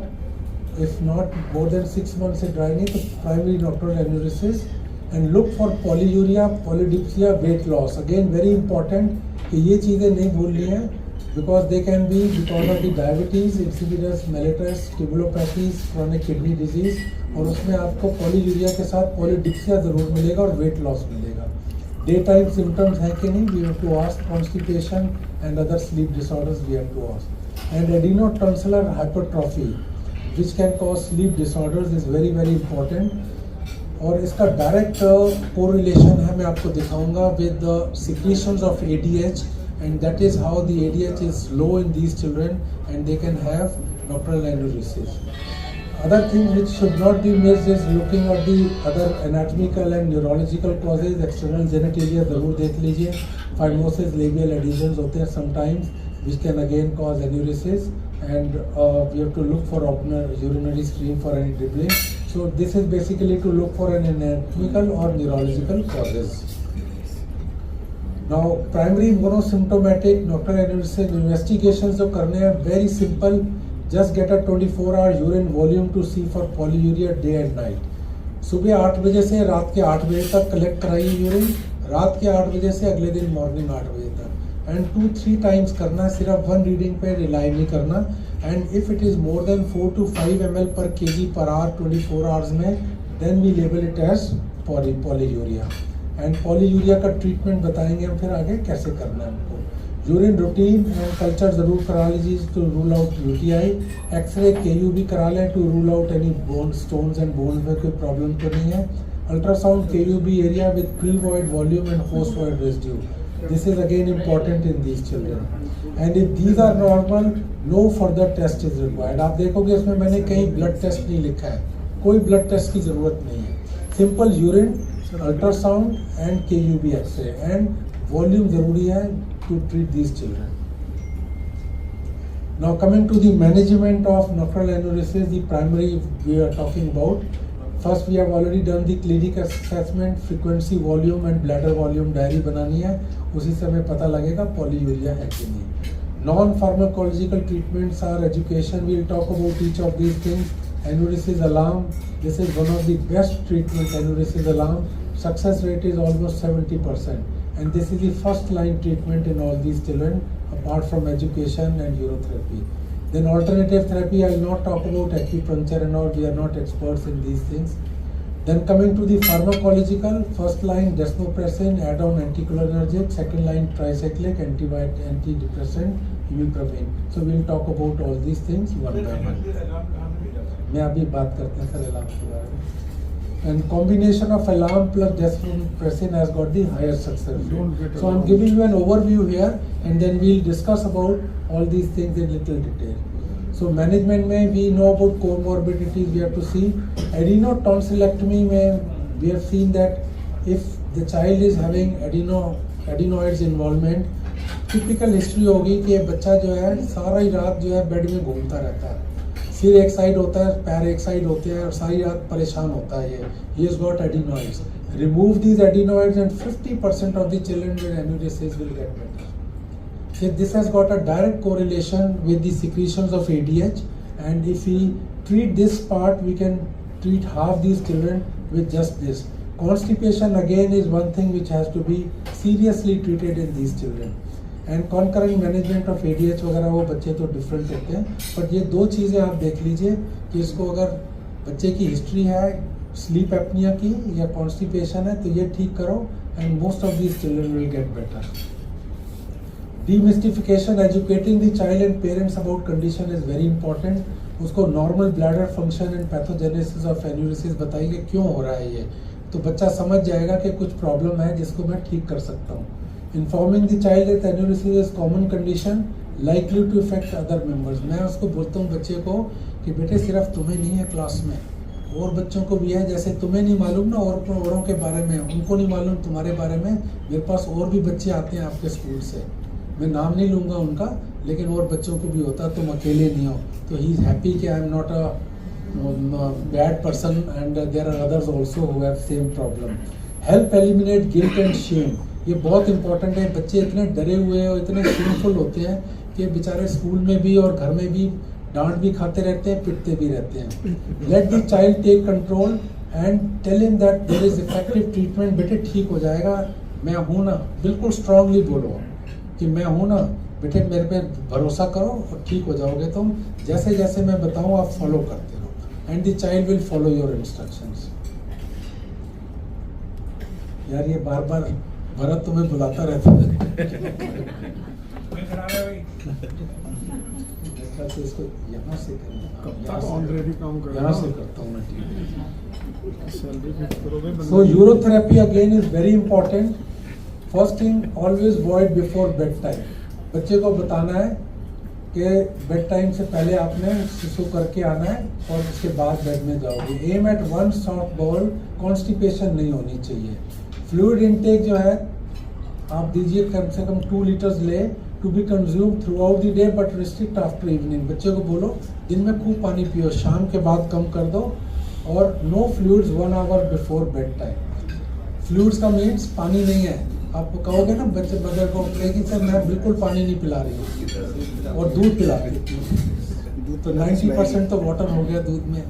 A: if not more than 6 months से dry नहीं तो primary nocturnal enuresis and look for polyuria, polydipsia, weight loss. Again very important कि ये चीज़ें नहीं भूलनी है because they can be because of the diabetes, insipidus, mellitus, tubulopathies, chronic kidney disease और उसमें आपको polyuria के साथ polydipsia ज़रूर मिलेगा और weight loss मिलेगा. Daytime symptoms हैं कि नहीं, we have to ask. Constipation and other sleep disorders we have to ask. And adenotonsillar hypertrophy which can cause sleep disorders is very very important और इसका direct correlation है मैं आपको दिखाऊंगा with the secretions of ADH and that is how the ADH is low in these children and they can have nocturnal enuresis. Other things which should not be missed is looking at the other anatomical and neurological causes. External genitalia ज़रूर देख लीजिए. Phimosis, labial adhesions होते हैं sometimes which can again cause enuresis. And we have to look for urinary stream for any dribbling. So this is basically to look for an anatomical or neurological causes. Now primary monosymptomatic nocturnal enuresis investigations जो करने हैं very simple. Just get a 24-hour urine volume to see for polyuria day and night. सुबह 8 बजे से रात के 8 बजे तक कलेक्ट कराइए यूरिन. रात के 8 बजे से अगले दिन मॉर्निंग 8 बजे तक. And 2-3 times करना, सिर्फ one reading पे रिलाई नहीं करना. And if it is more than 4 to 5 ml per kg per hour 24 hours में, then we label it as polyuria. And polyuria का ट्रीटमेंट बताएंगे हम फिर आगे कैसे करना है हमको. यूरिन रूटीन एंड कल्चर ज़रूर करा लीजिए to rule out UTI. X-ray KU भी करा लें to rule out any bone stones and bone में कोई प्रॉब्लम तो नहीं है. अल्ट्रासाउंड KU भी area with pre-void volume and post-void residue. This is again important in these children. And if these are normal, no further test is required. आप देखोगे इसमें मैंने कहीं ब्लड टेस्ट नहीं लिखा है. कोई ब्लड टेस्ट की ज़रूरत नहीं है. Simple urine, ultrasound and KUB x-ray and volume ज़रूरी है to treat these children. Now coming to the management of nocturnal enuresis, the primary we are talking about. First we have already done the clinic assessment, frequency, volume and bladder volume diary बनानी है. उसी से हमें पता लगेगा polyuria है कि नहीं. Non-pharmacological treatments are education. We will talk about each of these things. Enuresis alarm. This is one of the best treatment. Enuresis alarm. Success rate is almost 70%. And this is the first line treatment in all these children apart from education and urotherapy. Then alternative therapy, I will not talk about acupuncture and all, we are not experts in these things. Then coming to the pharmacological, first line desmopressin, add-on anticholinergic, second line tricyclic, antidepressant, ibuprofen. So we will talk about all these things one by one. मैं अभी बात करते हैं sir alarm के बारे में. And combination of alarm plus desmopressin has got the higher success rate. So I'm giving you an overview here and then we'll discuss about all these things in little detail. So management में we know about comorbidities, we have to see. Adenotonsillectomy में we have seen that if the child is having adenoids involvement, typical history होगी कि ये बच्चा जो है सारा ही रात जो है बेड में घूमता रहता है. सिर एक साइड होता है, पैर एक साइड होते हैं और सारी रात परेशान होता है. ये he has got adenoids. Remove these adenoids and 50% of the children with enuresis will get better. So this has got a direct correlation with the secretions of ADH, and if we treat this part, we can treat half these children with just this. Constipation again is one thing which has to be seriously treated in these children. And concurrent management of ADH वगैरह वो बच्चे तो different होते हैं. But ये दो चीज़ें आप देख लीजिए कि इसको अगर बच्चे की हिस्ट्री है स्लीप एपनिया की या कॉन्स्टिपेशन है तो ये ठीक करो and most of these children will get better. Demystification, educating the child and parents about condition is very important. उसको normal bladder function and pathogenesis of enuresis बताइए क्यों हो रहा है ये, तो बच्चा समझ जाएगा कि कुछ प्रॉब्लम है जिसको मैं ठीक कर सकता हूँ। Informing the child that enuresis is common condition likely to effect other members. मैं उसको बोलता हूँ बच्चे को कि बेटे सिर्फ तुम्हें नहीं है क्लास में, और बच्चों को भी है। जैसे तुम्हें नहीं मालूम ना औरों के बारे में, उनको नहीं मालूम तुम्हारे बारे में, मेरे पास और भी बच्चे आते हैं आपके स्कूल से, मैं नाम नहीं लूँगा उनका, लेकिन और बच्चों को भी होता है, तुम अकेले नहीं हो। तो ही इज़ हैप्पी कि I am not a bad person and there are others also who have same problem. Help eliminate guilt and shame, ये बहुत इंपॉर्टेंट है। बच्चे इतने डरे हुए और इतने शेमफुल होते हैं कि बेचारे स्कूल में भी और घर में भी डांट भी खाते रहते हैं, पिटते भी रहते हैं। Let the child take control and tell him that there is effective treatment. बेटे ठीक हो जाएगा, मैं हूँ ना, बिल्कुल स्ट्रांगली बोलो कि मैं हूँ ना बेटे, मेरे पे भरोसा करो और ठीक हो जाओगे तुम। जैसे जैसे मैं बताऊँ आप फॉलो करते रहो and the child will follow your instructions. यार ये बार बार भरत तुम्हें बुलाता रहता है। से इसको यहाँ से
B: ऑलरेडी काम कर
A: यहाँ से करता हूँ मैं।
B: सैलरी फिक्स करोगे।
A: So urotherapy again is very important. First thing always void before bed time. बच्चे को बताना है कि बेड टाइम से पहले आपने सुसु करके आना है और उसके बाद बेड में जाओगे। Aim at one soft ball, constipation नहीं होनी चाहिए। फ्लूइड इनटेक जो है आप दीजिए कम से कम 2 लीटर्स ले to be consume throughout the day but restrict after evening. बच्चे को बोलो दिन में खूब पानी पियो, शाम के बाद कम कर दो, और no fluids 1 hour before bed time. Fluids का मीन्स पानी नहीं है। आप कहोगे ना बच्चे मदर को कि सर मैं बिल्कुल पानी नहीं पिला रही हूँ और दूध पिला रही हूँ, तो 90% तो वाटर हो गया दूध में।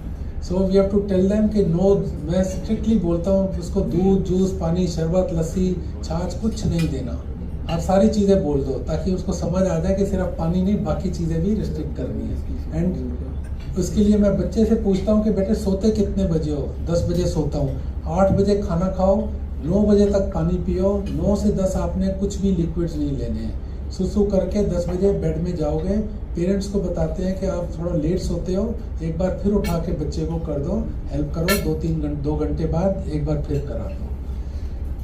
A: So we have to tell them कि नो, मैं स्ट्रिक्टली बोलता हूँ उसको दूध, जूस, पानी, शरबत, लस्सी, छाछ कुछ नहीं देना। आप सारी चीज़ें बोल दो ताकि उसको समझ आ जाए कि सिर्फ पानी नहीं, बाकी चीज़ें भी रिस्ट्रिक्ट करनी है। एंड उसके लिए मैं बच्चे से पूछता हूँ कि बेटे सोते कितने बजे हो? 10 बजे सोता हूँ। 8 बजे खाना खाओ, 9 बजे तक पानी पियो, 9 से 10 आपने कुछ भी लिक्विड्स नहीं लेने हैं। सुसु करके 10 बजे बेड में जाओगे। पेरेंट्स को बताते हैं कि आप थोड़ा लेट सोते हो, एक बार फिर उठा के बच्चे को कर दो, हेल्प करो, 2 घंटे बाद एक बार फिर करा दो।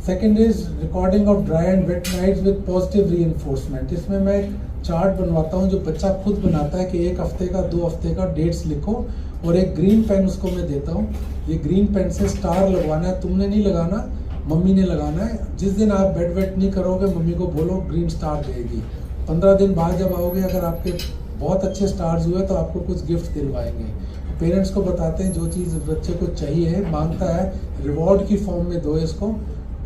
A: Second is recording of dry and wet nights with positive reinforcement. इसमें मैं एक चार्ट बनवाता हूँ जो बच्चा खुद बनाता है कि 1 हफ्ते का, 2 हफ्ते का डेट्स लिखो, और एक ग्रीन पेन उसको मैं देता हूँ। ये ग्रीन पेन से स्टार लगवाना है, तुमने नहीं लगाना, मम्मी ने लगाना है। जिस दिन आप बेड वेट नहीं करोगे मम्मी को बोलो ग्रीन स्टार देगी। 15 दिन बाद जब आओगे अगर आपके बहुत अच्छे स्टार्स हुए तो आपको कुछ गिफ्ट दिलवाएंगे। पेरेंट्स को बताते हैं जो चीज़ बच्चे को चाहिए, मांगता है, रिवॉर्ड की फॉर्म में दो इसको।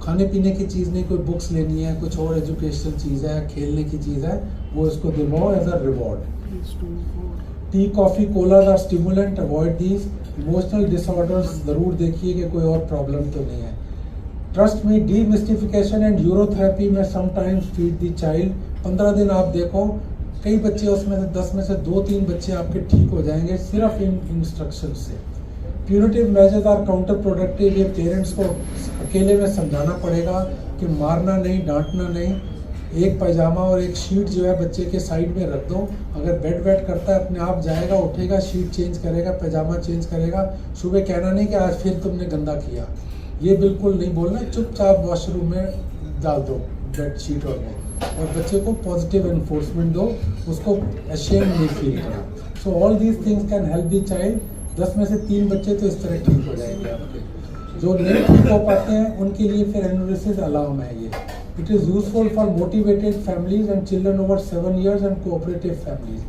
A: खाने पीने की चीज़ नहीं, कोई बुक्स लेनी है, कुछ और एजुकेशनल चीज़ है, खेलने की चीज़ है, वो इसको दिलवाओ as a reward. Tea, coffee, cola are stimulant, avoid these. Emotional disorders ज़रूर देखिए कि कोई और प्रॉब्लम तो नहीं है। ट्रस्ट मी, डीमिस्टिफिकेशन एंड यूरोथेरेपी में समटाइम्स फीड द चाइल्ड। 15 दिन आप देखो, कई बच्चे उसमें से 10 में से 2-3 बच्चे आपके ठीक हो जाएंगे सिर्फ इन इंस्ट्रक्शन से। Punitive measures are counterproductive. ये पेरेंट्स को अकेले में समझाना पड़ेगा कि मारना नहीं, डांटना नहीं। एक पैजामा और एक शीट जो है बच्चे के साइड में रख दो। अगर बेड वेट करता है अपने आप जाएगा, उठेगा, शीट चेंज करेगा, पैजामा चेंज करेगा। सुबह कहना नहीं कि आज फिर तुमने गंदा किया, ये बिल्कुल नहीं बोलना। चुपचाप वॉशरूम में डाल दो बेड शीट और बच्चे को पॉजिटिव एनफोर्समेंट दो, उसको अशेम नहीं फील करा। So all these things can help the child. 10 में से 3 बच्चे तो इस तरह ठीक हो जाएंगे आपके। जो नहीं ठीक हो पाते हैं उनके लिए फिर एन्यूरिसिस अलार्म है ये। It is useful for motivated families and children over 7 years and cooperative families.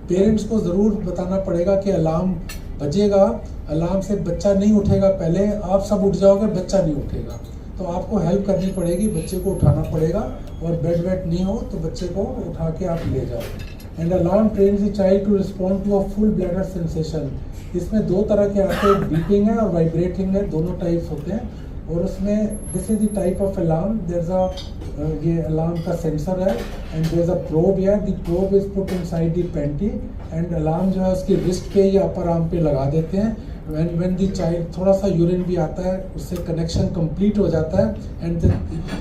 A: Parents को ज़रूर बताना पड़ेगा कि अलार्म बजेगा, अलार्म से बच्चा नहीं उठेगा, पहले आप सब उठ जाओगे, बच्चा नहीं उठेगा, तो आपको हेल्प करनी पड़ेगी, बच्चे को उठाना पड़ेगा। और बेड वेट नहीं हो तो बच्चे को उठा के आप ले जाओ। And alarm trains the child to respond to a full bladder sensation. इसमें 2 तरह के आते हैं, बीपिंग है और वाइब्रेटिंग है, दोनों टाइप्स होते हैं। और उसमें this is the type of alarm, there is a ये अलार्म का सेंसर है and there is a probe है। The probe is put inside the panty and alarm जो है उसकी रिस्ट पे या अपर आर्म पे लगा देते हैं। when the child थोड़ा सा यूरिन भी आता है, उससे कनेक्शन कंप्लीट हो जाता है and the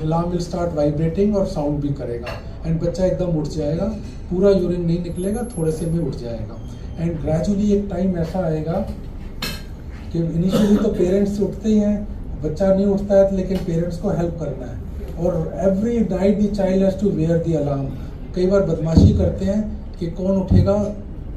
A: alarm will start vibrating और साउंड भी करेगा एंड बच्चा एकदम उठ जाएगा, पूरा यूरिन नहीं निकलेगा, थोड़े से भी उठ जाएगा एंड ग्रेजुअली एक टाइम ऐसा आएगा कि इनिशियली तो पेरेंट्स उठते ही हैं, बच्चा नहीं उठता है लेकिन पेरेंट्स को हेल्प करना है और every night the child has to wear the alarm. कई बार बदमाशी करते हैं कि कौन उठेगा,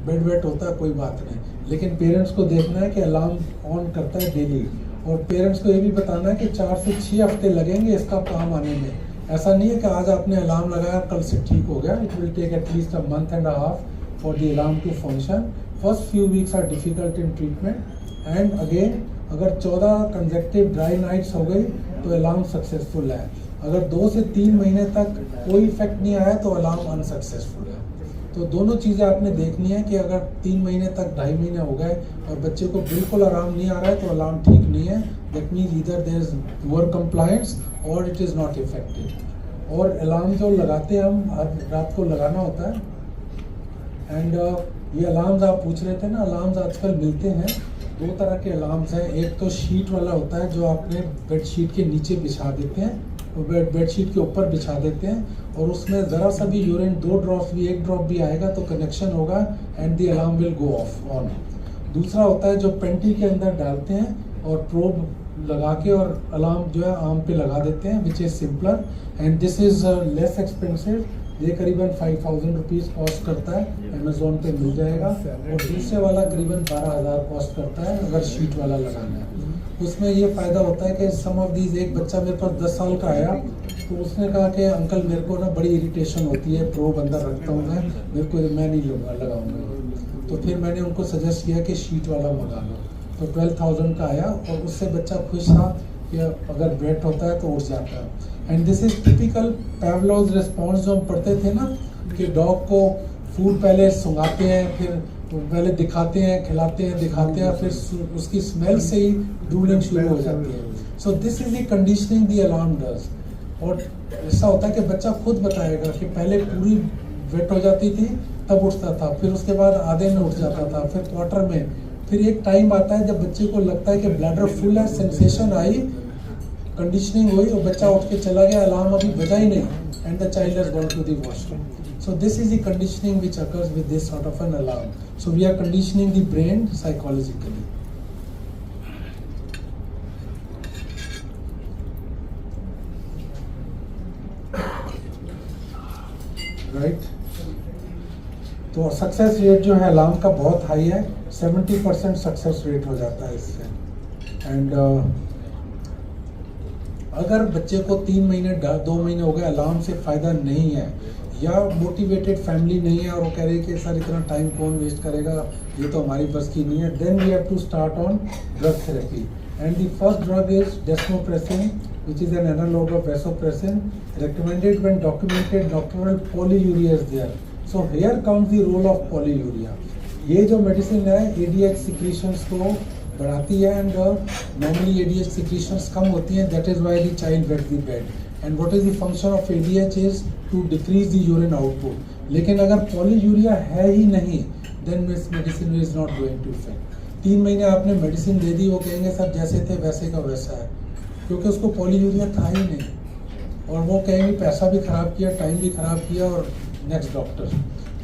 A: बेड वेट होता है कोई बात नहीं, लेकिन पेरेंट्स को देखना है कि अलार्म ऑन करता है डेली और पेरेंट्स को ये भी बताना है कि 4 से 6 हफ्ते लगेंगे इसका काम आने में। ऐसा नहीं है कि आज आपने अलार्म लगाया कल से ठीक हो गया। It will take at least a month and a half for the alarm to function. First few weeks are difficult in treatment and again अगर 14 कंसेक्टिव ड्राई नाइट्स हो गई तो अलार्म सक्सेसफुल है। अगर 2 से 3 महीने तक कोई इफेक्ट नहीं आया तो अलार्म अनसक्सेसफुल है। तो दोनों चीज़ें आपने देखनी है कि अगर 3 महीने तक 2.5 महीने हो गए और बच्चे को बिल्कुल आराम नहीं आ रहा है तो अलार्म ठीक नहीं है। That means either there is poor compliance और इट इज़ नॉट इफेक्टिव। और अलार्म जो लगाते हैं हम हर रात को लगाना होता है एंड ये अलार्म्स आप पूछ रहे थे ना, अलार्म्स आजकल मिलते हैं 2 तरह के अलार्म्स हैं। एक तो शीट वाला होता है जो आपने बेड शीट के नीचे बिछा देते हैं, बेड शीट के ऊपर बिछा देते हैं और उसमें ज़रा सा भी यूरिन 2 ड्रॉप्स भी 1 ड्रॉप भी आएगा तो कनेक्शन होगा and the alarm will go of on. दूसरा होता है जो पेंटी के अंदर डालते हैं और प्रोब लगा के और अलार्म जो है आर्म पे लगा देते हैं, which is simpler and this is less expensive. ये करीबन 5000 रुपीज़ कॉस्ट करता है, अमेजोन पे मिल जाएगा। और दूसरे वाला करीबन 12000 कॉस्ट करता है अगर शीट वाला लगाना है। उसमें ये फ़ायदा होता है कि सम ऑफ दीज, एक बच्चा मेरे पास 10 साल का आया तो उसने कहा कि अंकल मेरे को ना बड़ी इरिटेशन होती है, प्रोब अंदर रखता हूँ मैं नहीं लगाऊंगा। तो फिर मैंने उनको सजेस्ट किया कि शीट वाला मंगा लो, तो 12000 का आया और उससे बच्चा खुश था कि अगर वेट होता है तो उठ जाता है। And this is typical Pavlov's response जो हम पढ़ते थे ना कि डॉग को फूड पहले सुंघाते हैं, फिर पहले दिखाते हैं, खिलाते हैं, दिखाते हैं, फिर उसकी स्मेल से ही ड्रूलिंग शुरू हो जाती है। So this is the conditioning the alarm does. और ऐसा होता है कि बच्चा खुद बताएगा कि पहले पूरी वेट हो जाती थी तब उठता था, फिर उसके बाद आधे में उठ जाता था, फिर क्वार्टर में, फिर एक टाइम आता है जब बच्चे को लगता है कि ब्लैडर फुल है, सेंसेशन आई, कंडीशनिंग हुई और बच्चा उठ के चला गया, अलार्म अभी बजा ही नहीं and the child has gone to the washroom. So this is the conditioning which occurs with this sort of an alarm. So we are conditioning the brain psychologically. Right? तो सक्सेस रेट जो है alarm का बहुत high है, 70% success rate हो जाता है इससे। एंड अगर बच्चे को 3 महीने 2 महीने हो गए अलार्म से फ़ायदा नहीं है या मोटिवेटेड फैमिली नहीं है और वो कह रही है कि सर इतना टाइम कौन वेस्ट करेगा, ये तो हमारी बस की नहीं है, then we have to start on drug therapy. And the first drug is desmopressin which is an analog of vasopressin, recommended when documented nocturnal polyuria is there. So here comes the role of polyuria. ये जो medicine है ADH secretions को बढ़ाती है and normally ADH secretions कम होती हैं, that is why the child wet the bed. And what is the function of ADH is to decrease the urine output. लेकिन अगर polyuria है ही नहीं then this medicine is not going to affect. 3 महीने आपने medicine दे दी, वो कहेंगे sir जैसे थे वैसे का वैसा है, क्योंकि उसको पॉलीयूरिया था ही नहीं और वो कहेंगे पैसा भी ख़राब किया, टाइम भी ख़राब किया और next doctor.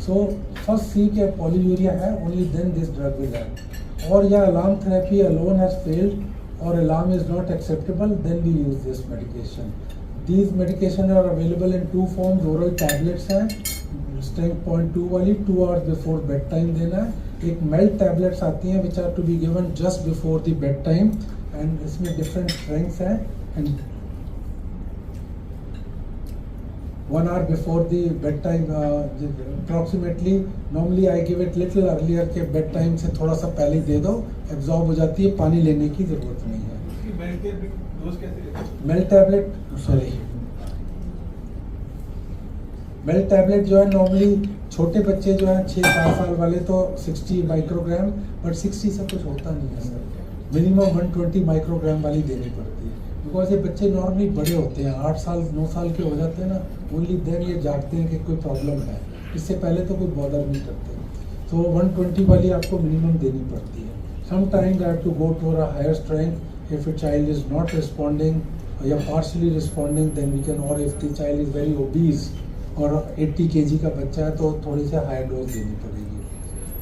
A: So first see के पॉलीयूरिया है, only then this drug will act. और या alarm therapy alone has failed और alarm is not acceptable, then we use this medication. These medication are available in 2 forms. Oral tablets हैं strength 0.2 वाली, 2 hours before bed time देना है। एक melt tablets आती हैं which are to be given just before the bed time and इसमें different strengths हैं। And 1 hour before the bedtime, approximately normally I give it little earlier के bed time से थोड़ा सा पहले दे दो, एब्जॉर्ब हो जाती है, पानी लेने की ज़रूरत नहीं है। मेल्ट टैबलेट मेल्ट टैबलेट जो है नॉर्मली छोटे बच्चे जो है 6-7 साल वाले तो 60 माइक्रोग्राम, बट 60 से कुछ होता नहीं है सर, मिनिमम 120 माइक्रोग्राम वाली देनी पड़ती है। बिकॉज ये बच्चे नॉर्मली बड़े होते हैं, 8 साल 9 साल के हो जाते हैं ना, ओनली देन ये जागते हैं कि कोई प्रॉब्लम है, इससे पहले तो कोई बॉदर नहीं करते। तो 120 वाली आपको मिनिमम देनी पड़ती है। Sometimes I have to go to a higher strength. If a child is not responding or partially responding, then we can, or if the child is very obese और 80 kg का बच्चा है तो थोड़ी सी हाई डोज देनी पड़ेगी.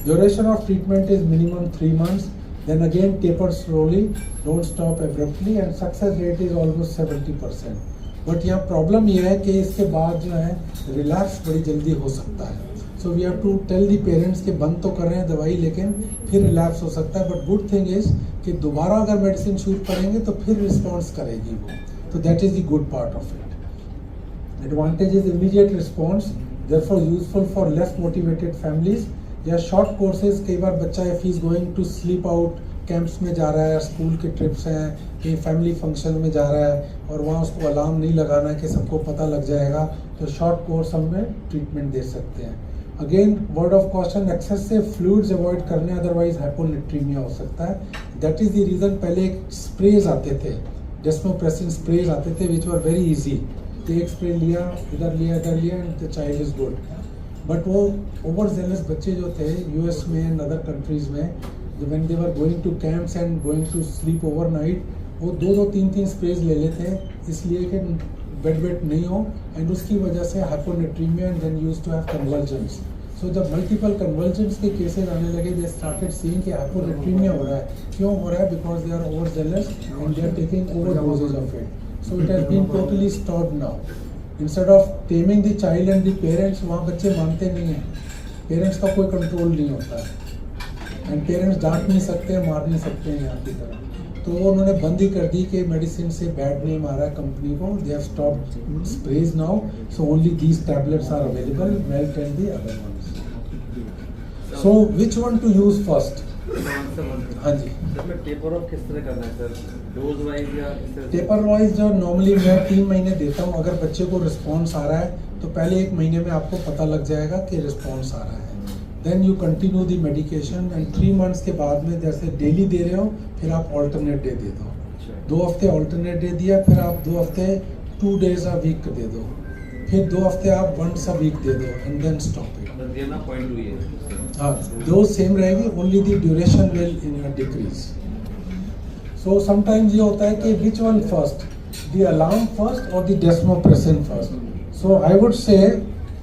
A: Duration of treatment is minimum 3 months. Then again taper slowly, don't stop abruptly, and success rate is almost 70%. But यहाँ problem ये है कि इसके बाद जो है रिलैप्स बड़ी जल्दी हो सकता है. So we have to tell the parents कि बंद तो कर रहे हैं दवाई लेकिन फिर रिलैप्स हो सकता है. बट गुड थिंग इज कि दोबारा अगर मेडिसिन शुरू करेंगे तो फिर रिस्पॉन्स करेगी वो. तो that is the good part of it. Advantage is immediate response, therefore useful for less motivated families. या शॉर्ट कोर्सेज, कई बार बच्चा if he is going to sleep out, camps में जा रहा है, स्कूल के ट्रिप्स हैं, कहीं फैमिली फंक्शन में जा रहा है और वहाँ उसको अलार्म नहीं लगाना है कि सबको पता लग जाएगा, तो शॉर्ट कोर्स हम में ट्रीटमेंट दे सकते हैं. Again word of caution, excessive fluids avoid करने, अदरवाइज हाइपोनेट्रीमिया हो सकता है. That is the reason. पहले स्प्रेज आते थे, डेस्मोप्रेसिन स्प्रेज आते थे विच वर वेरी ईजी. एक स्प्रे लिया, इधर लिया, इधर लिया and the child is good. But वो ओवर जेलस बच्चे जो थे यूएस में एंड अदर कंट्रीज में, when they were going to camps and going to sleep overnight, वो 2-3 स्प्रेज ले लेते हैं इसलिए कि बेड वेट नहीं हो, एंड उसकी वजह से hyponatraemia and then used to have convulsions. So जब मल्टीपल कन्वर्जेंस के केसेस आने लगे, दे स्टार्टेड सीइंग कि हाइपोनेट्रीमिया हो रहा है. क्यों हो रहा है? Because they are over zealous and they are taking over doses of it. So it has been totally stopped now. Instead of taming the child and the parents, वहाँ बच्चे मानते नहीं हैं, पेरेंट्स का कोई कंट्रोल नहीं होता है एंड पेरेंट्स डांट नहीं सकते, मार नहीं सकते हैं यहाँ की तरह. तो वो उन्होंने बंद ही कर दी कि मेडिसिन से बैड नेम आ रहा है कंपनी को. They have stopped sprays now, so only these tablets are available, melt and the other ones. So which one to use first? हाँ जी,
D: टेपर ऑफ किस तरह करना है सर? डोज वाइज या किस तरह?
A: टेपर वाइज जो नॉर्मली मैं 3 महीने देता हूँ. अगर बच्चे को रिस्पॉन्स आ रहा है तो पहले 1 महीने में आपको पता लग जाएगा कि रिस्पॉन्स आ रहा है. Then you continue the medication and 3 months के बाद में जैसे डेली दे रहे हो फिर आप ऑल्टरनेट डे दे दो. 2 हफ्ते ऑल्टरनेट डे दिया, फिर आप 2 हफ्ते 2 days अ वीक दे दो, फिर 2 हफ्ते आप 1 a week दे दो एंड देन स्टॉप इट.
D: देना 0.2 ईयर.
A: हाँ, डोज सेम रहेगी, only the duration will decrease. So sometimes ये होता है कि which one first, the alarm first और the desmopressin first. So I would say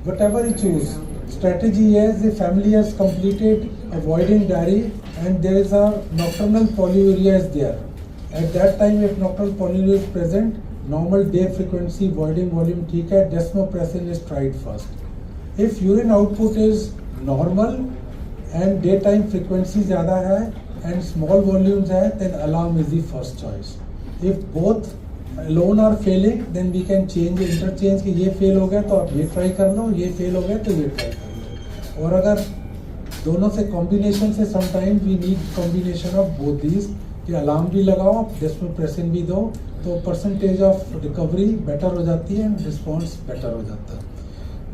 A: whatever you choose, strategy is the family has completed avoiding diarrhea and there is a nocturnal polyuria is there. At that time if nocturnal polyuria is present, normal day frequency, voiding volume ठीक है, desmopressin is tried first. If urine output is normal and daytime frequency ज़्यादा है and small volumes है, then alarm is the first choice. If both alone are failing then we can change, interchange कि ये fail हो गया तो आप ये ट्राई कर लो, ये फेल हो गया तो ये ट्राई कर लो. और अगर दोनों से कॉम्बिनेशन से, sometimes we need combination of both these, कि अलार्म भी लगाओ, डेस्मोप्रेसिन भी दो, तो परसेंटेज ऑफ रिकवरी बेटर हो जाती है एंड रिस्पॉन्स बेटर हो जाता है.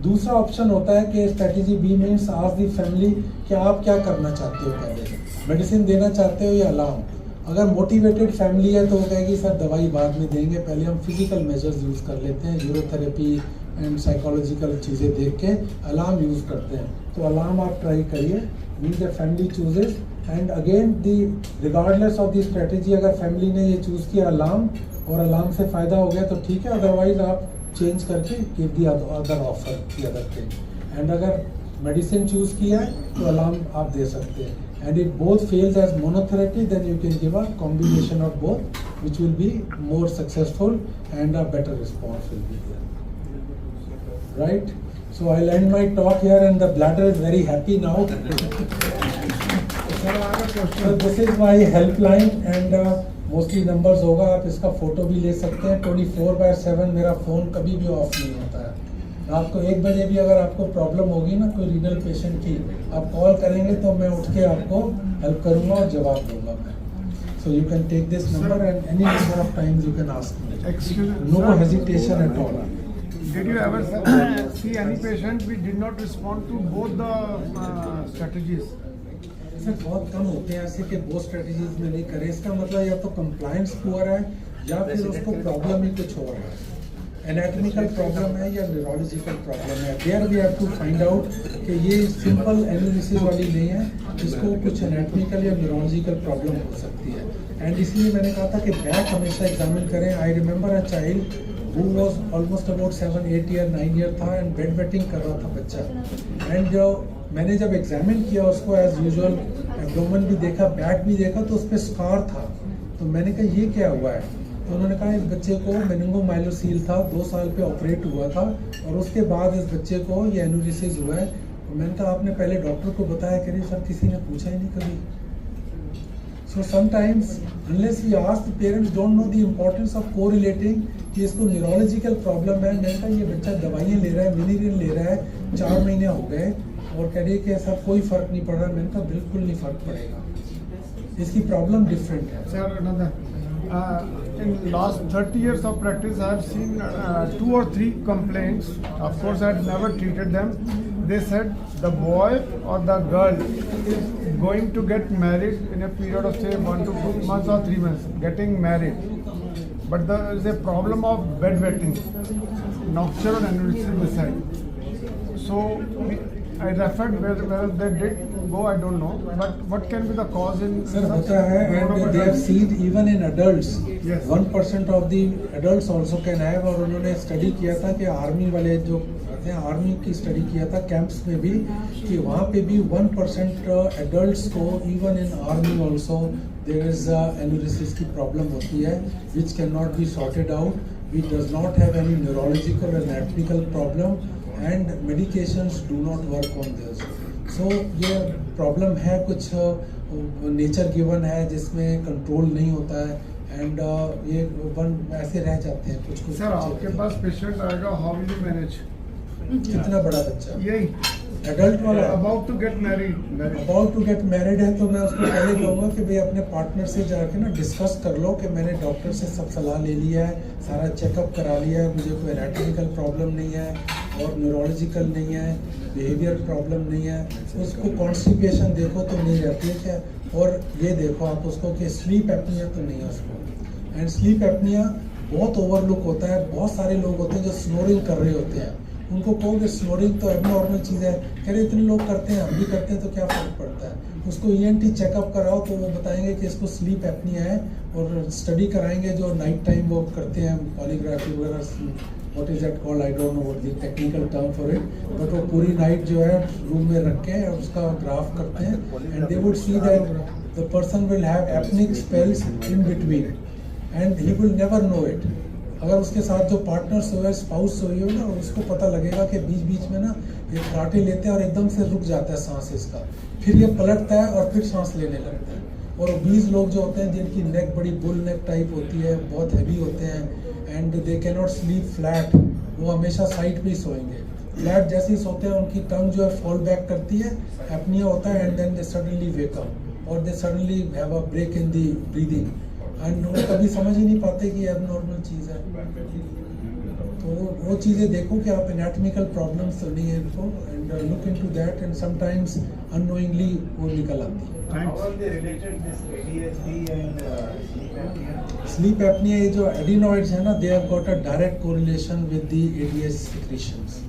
A: दूसरा ऑप्शन होता है कि strategy B means ask the family कि आप क्या करना चाहते हो, पहले मेडिसिन देना चाहते हो या अलार्म. अगर मोटिवेटेड फैमिली है तो वो कहेगी सर दवाई बाद में देंगे, पहले हम फिजिकल मेजर्स यूज़ कर लेते हैं, यूरोथेरेपी एंड साइकोलॉजिकल चीज़ें देख के अलार्म यूज़ करते हैं. तो अलार्म आप ट्राई करिए, mean the family chooses. And again the regardless of the strategy, अगर फैमिली ने ये चूज़ किया अलार्म और अलार्म से फ़ायदा हो गया तो ठीक है, अदरवाइज आप चेंज करके give the other offer, the other thing. And अगर मेडिसिन चूज़ किया है तो अलार्म आप दे सकते हैं. And if both fails as monotherapy, then you can give a combination of both, which will be more successful and a better response will be there. Right? So I'll end my talk here, and the bladder is very happy now. So this is my helpline, and mostly numbers होगा, आप इसका photo भी ले सकते हैं. 24/7 मेरा phone कभी भी ऑफ नहीं होता है. आपको 1 बजे भी अगर आपको प्रॉब्लम होगी ना कोई रीनल पेशेंट की, आप कॉल करेंगे तो मैं उठ के आपको हेल्प करूंगा और जवाब दूंगा मैं. So you can take this number and any number of times you can ask me. No hesitation at all.
B: Did you ever see any patient we did not respond to both the strategies?
A: Sir बहुत कम होते हैं ऐसे कि बहुत strategies में नहीं करे. इसका मतलब या तो कंप्लायंस पुअर है या फिर उसको प्रॉब्लम ही कुछ हो रहा है. एनाटॉमिकल प्रॉब्लम है या न्यूरोलॉजिकल प्रॉब्लम है। There we have to find out कि ये सिंपल एनालिसिस वाली नहीं है, इसको कुछ एनाटॉमिकल या न्यूरोलॉजिकल प्रॉब्लम हो सकती है। एंड इसलिए मैंने कहा था कि बैक हमेशा एग्जामिन करें। I remember a child who was almost about 7-8 year 9 year था एंड बेड वेटिंग कर रहा था बच्चा। एंड मैंने जब एग्जामिन किया उसको एज यूजुअल एब्डोमेन भी देखा, बैक भी देखा, तो उस पर स्कार था। तो मैंने कहा ये क्या हुआ है? तो उन्होंने कहा इस बच्चे को मेनिंगोमाइलोसील था, 2 साल पे ऑपरेट हुआ था और उसके बाद इस बच्चे को ये एन्यूरिसिस हुआ है। तो मैंने कहा आपने पहले डॉक्टर को बताया? कह रही सर किसी ने पूछा ही नहीं कभी। So sometimes unless we ask, the parents don't know the importance of correlating कि इसको न्यूरोलॉजिकल प्रॉब्लम है। मैंने कहा ये बच्चा दवाइयाँ ले रहा है, मिनीरिन ले रहा है, 4 महीने हो गए और कह रही है कि सर कोई फर्क नहीं पड़ रहा। मैंने कहा बिल्कुल नहीं फर्क पड़ेगा, इसकी प्रॉब्लम डिफरेंट है।
B: Sir, another. In last 30 years of practice, I have seen 2 or 3 complaints. Of course, I had never treated them. They said the boy or the girl is going to get married in a period of say 1 to 2 months or 3 months, getting married. But there is a problem of bedwetting, nocturnal aneurysm they said. So I referred where they did go, I don't know. But what can be the cause in
A: sir होता है and they have seen even in adults,
B: Yes.
A: 1% of the adults also can have। और उन्होंने study किया था कि army वाले जो हैं, आर्मी की स्टडी किया था कैंप्स में भी, कि वहाँ पे भी 1% एडल्ट्स को even in army also there is enuresis की प्रॉब्लम होती है which can not be sorted out, which does not have any neurological और anatomical problem and medications do not work on this. So ये problem है, कुछ nature given है जिसमें control नहीं होता है एंड ये ऐसे रह जाते हैं कुछ
B: सर आपके पास पेशेंट आएगा, हाउ विल यू मैनेज?
A: कितना बड़ा बच्चा
B: यही
A: एडल्ट वाला
B: about to get married
A: about to get married है, तो मैं उसको पहले कहूँगा कि भाई अपने पार्टनर से जाके ना डिस्कस कर लो कि मैंने डॉक्टर से सब सलाह ले लिया है, सारा चेकअप करा लिया है, मुझे कोई एनाटॉमिकल प्रॉब्लम नहीं है और न्यूरोलॉजिकल नहीं है, बिहेवियर प्रॉब्लम नहीं है। उसको कॉन्स्टिपेशन देखो तो नहीं रहती है क्या, और ये देखो आप उसको कि स्लीप एपनिया तो नहीं है उसको। एंड स्लीप एपनिया बहुत ओवरलुक होता है। बहुत सारे लोग होते हैं जो स्नोरिंग कर रहे होते हैं, उनको कहो कि स्नोरिंग तो एबनॉर्मल चीज़ है, कह रहे इतने लोग करते हैं, हम भी करते हैं, तो क्या फ़र्क पड़ता है? उसको ENT चेकअप कराओ तो वो बताएंगे कि इसको स्लीप एपनिया है, और स्टडी कराएंगे जो नाइट टाइम वो करते हैं, पॉलीग्राफी वगैरह, what is that called, I don't know what the technical term for it, but वो पूरी नाइट जो है रूम में रख के उसका ग्राफ करते हैं and they would see that the person will have apneic spells in between and he will never know it. अगर उसके साथ जो पार्टनर सोए, स्पाउस सोई हो ना, उसको पता लगेगा कि बीच बीच में ना ये कांटे लेते हैं और एकदम से रुक जाता है सांस इसका, फिर ये पलटता है और फिर सांस लेने लगता है। और 20 लोग जो होते हैं जिनकी नेक बड़ी बुल नेक टाइप होती है, बहुत हैवी होते हैं and they can not sleep flat, वो हमेशा साइड पे ही सोएंगे। फ्लैट जैसे ही सोते हैं उनकी टंग जो है फॉल बैक करती है, एपनिया होता है and then they suddenly wake up और they suddenly have a break in the breathing and वो कभी समझ ही नहीं पाते कि एबनॉर्मल चीज़ है। तो वो चीज़ें देखो कि आप एनाटॉमिकल प्रॉब्लम्स तो नहीं है इनको, and look into that and sometimes unknowingly वो निकल आती है।
C: How are they related, this ADHD and sleep apnea?
A: Sleep apnoea, ये जो एडिनॉइड्स है ना, they have got a direct correlation with the ADH secretions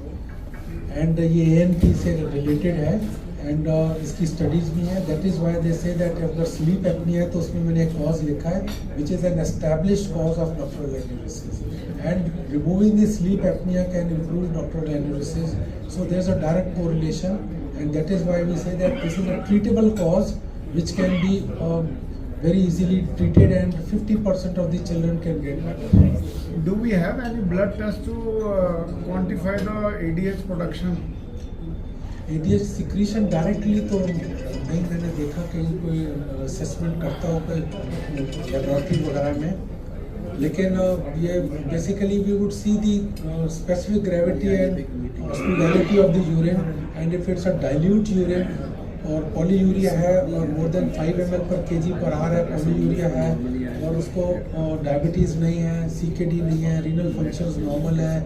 A: and ये ANP से रिलेटेड है एंड इसकी स्टडीज भी हैं। That is why they say that अगर स्लीप एपनिया है तो उसमें मैंने एक कॉज लिखा है which is an established cause of nocturnal enuresis and removing the sleep apnea can improve nocturnal enuresis. So there is a direct correlation and that is why we say that this is a treatable cause which can be very easily treated and 50% of the children can get better.
B: Do we have any blood test to quantify the ADH production?
A: ADH secretion directly तो नहीं मैंने देखा कहीं कोई assessment करता हो कोई laboratory वगैरह में, लेकिन ये basically we would see the specific gravity and osmolality of the urine and if it's a dilute urine और पॉलीयूरिया है और more than 5 ml per kg per hour है, पॉलीयूरिया है और उसको डायबिटीज़ नहीं है, CKD नहीं है, रीनल फंक्शंस नॉर्मल है,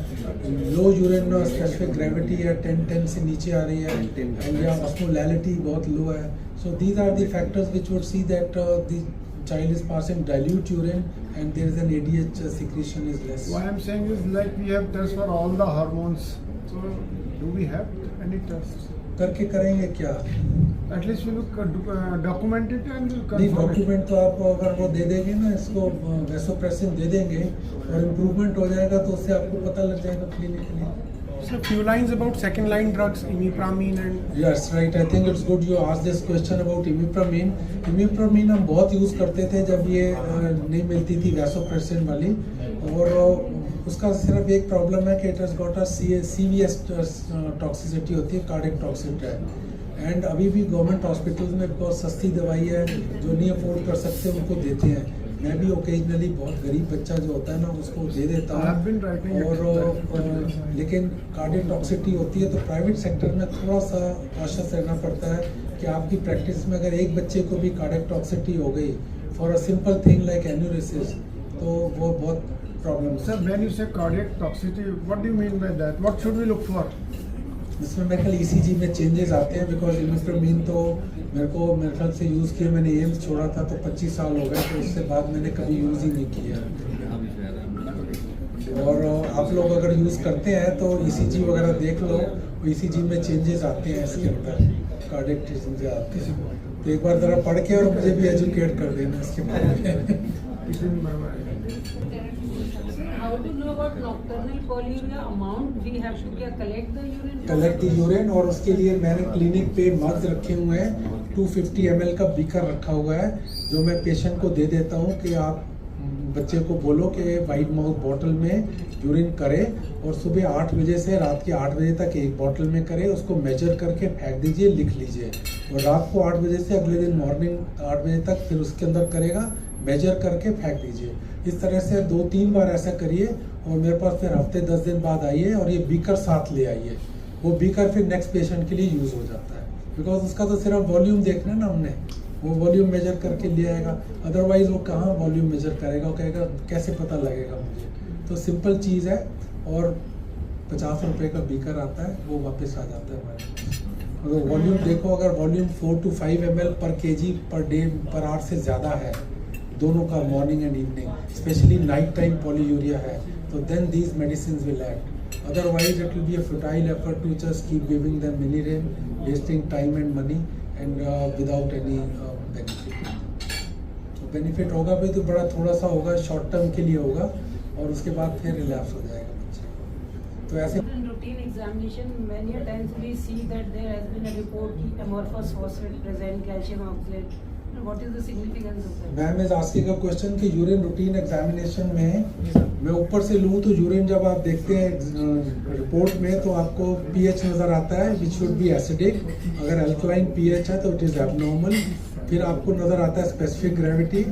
A: लो यूरिन स्पेसिफिक ग्रेविटी है 10 से नीचे आ रही है एंड या ऑस्मोलैलिटी बहुत लो है। So these are the factors which would see that the child is passing dilute urine and there is an ADH secretion is less.
B: What I'm saying is like we have tests for all the hormones. So do we have any tests?
A: करके करेंगे क्या?
B: At least we look document it and we'll
A: नहीं,
B: confirm it.
A: Document तो आप अगर वो दे देंगे ना, इसको वैसोप्रेसिन दे देंगे और इम्प्रूवमेंट हो जाएगा तो उससे आपको पता लग जाएगा clinically.
E: So few lines about second line drugs, imipramine and
A: Yes, right. I think it's good you asked this question about imipramine. Imipramine हम बहुत यूज़ करते थे जब ये नहीं मिलती थी वैसोप्रेसिन वाली, और उसका सिर्फ एक प्रॉब्लम है कि it has got a CVS toxicity होती है, कार्डियक टॉक्सिसिटी है. एंड अभी भी गवर्नमेंट हॉस्पिटल्स में बहुत सस्ती दवाई है, जो नहीं अफोर्ड कर सकते उनको देते हैं. मैं भी ओकेजनली बहुत गरीब बच्चा जो होता है ना उसको दे देता
B: I have been writing
A: हूँ. और लेकिन कार्डियक टॉक्सिसिटी होती है तो प्राइवेट सेक्टर में थोड़ा सा कॉशियस रहना पड़ता है कि आपकी प्रैक्टिस में अगर एक बच्चे को भी कार्डियक टॉक्सिसिटी हो गई for a simple thing like enuresis, तो वो बहुत problem
B: Sir, when you say cardiac toxicity, what do you mean by that? What should we look for?
A: इसमें मेरे ख्याल ECG में चेंजेस आते हैं, बिकॉज इमिप्रामीन तो मेरे ख्याल से यूज़ किया, मैंने एम्स छोड़ा था तो 25 साल हो गए, तो उससे बाद मैंने कभी यूज़ ही नहीं किया. और आप लोग अगर यूज़ करते हैं तो ECG वगैरह देख लो, ECG में चेंजेस आते हैं, इसके अंदर कार्डियक चेंजेस आते हैं. तो एक बार ज़रा पढ़ के और मुझे भी एजुकेट कर देना इसके बारे में.
F: How to know about nocturnal polyuria amount? We have to collect the urine.
A: Collect the urine, और उसके लिए मैंने क्लिनिक पे मग्स रखे हुए हैं, 250 ml का बीकर रखा हुआ है जो मैं पेशेंट को दे देता हूँ कि आप बच्चे को बोलो कि वाइट माउथ बॉटल में यूरिन करे और सुबह 8 बजे से रात के 8 बजे तक एक बॉटल में करे, उसको मेजर करके फेंक दीजिए, लिख लीजिए, और रात को 8 बजे से अगले दिन मॉर्निंग 8 बजे तक फिर उसके अंदर करेगा, मेजर करके फेंक दीजिए. इस तरह से 2-3 बार ऐसा करिए और मेरे पास फिर हफ्ते 10 दिन बाद आइए और ये बीकर साथ ले आइए. वो बीकर फिर नेक्स्ट पेशेंट के लिए यूज़ हो जाता है, बिकॉज उसका तो सिर्फ वॉल्यूम देखना है ना हमने, वो वॉल्यूम मेजर करके ले आएगा, अदरवाइज वो कहाँ वॉल्यूम मेजर करेगा, वो कहेगा कैसे पता लगेगा मुझे. तो सिंपल चीज़ है, और 50 रुपये का बीकर आता है, वो वापस आ जाता है हमारे पास. अगर वॉल्यूम देखो, अगर volume 4 to 5 ml per kg per day per hour से ज़्यादा है, दोनों का morning and evening, especially night time polyuria है, तो then these medicine will act. Otherwise, it will be a futile effort to just keep giving them Minirin, wasting time and money, and without any benefit. तो benefit होगा भी तो बड़ा थोड़ा सा होगा, short term के लिए होगा, और उसके बाद फिर relapse हो जाएगा बच्चे. तो ऐसे
F: In routine examination, many a times we see that there has been a report amorphous phosphate present, calcium oxalate. What is the significance of that?
A: Ma'am is asking a question कि urine routine examination में मैं ऊपर से लूँ तो urine जब आप देखते हैं रिपोर्ट में तो आपको pH नज़र आता है विच शुड बी एसिडिक. अगर अल्कलाइन pH है तो इट इज़ एबनॉर्मल. फिर आपको नज़र आता है स्पेसिफिक ग्रेविटी,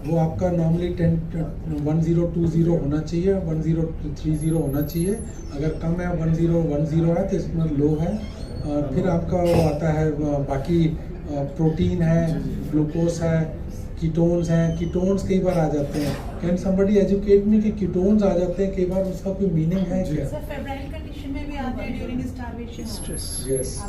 A: वो आपका नॉर्मली 1020 होना चाहिए, 1030 होना चाहिए. अगर कम है 1010 है तो इसमें लो है. फिर आपका वो आता है बाकी प्रोटीन है, ग्लूकोज है, कीटोन्स हैं. कीटोन्स कई बार आ जाते हैं. कैन समबडी एजुकेट मी कि कीटोन्स आ जाते हैं कई बार, उसका कोई मीनिंग है क्या?
G: सर फेब्राइल कंडीशन में भी आते हैं ड्यूरिंग स्टार्वेशन.
A: यस,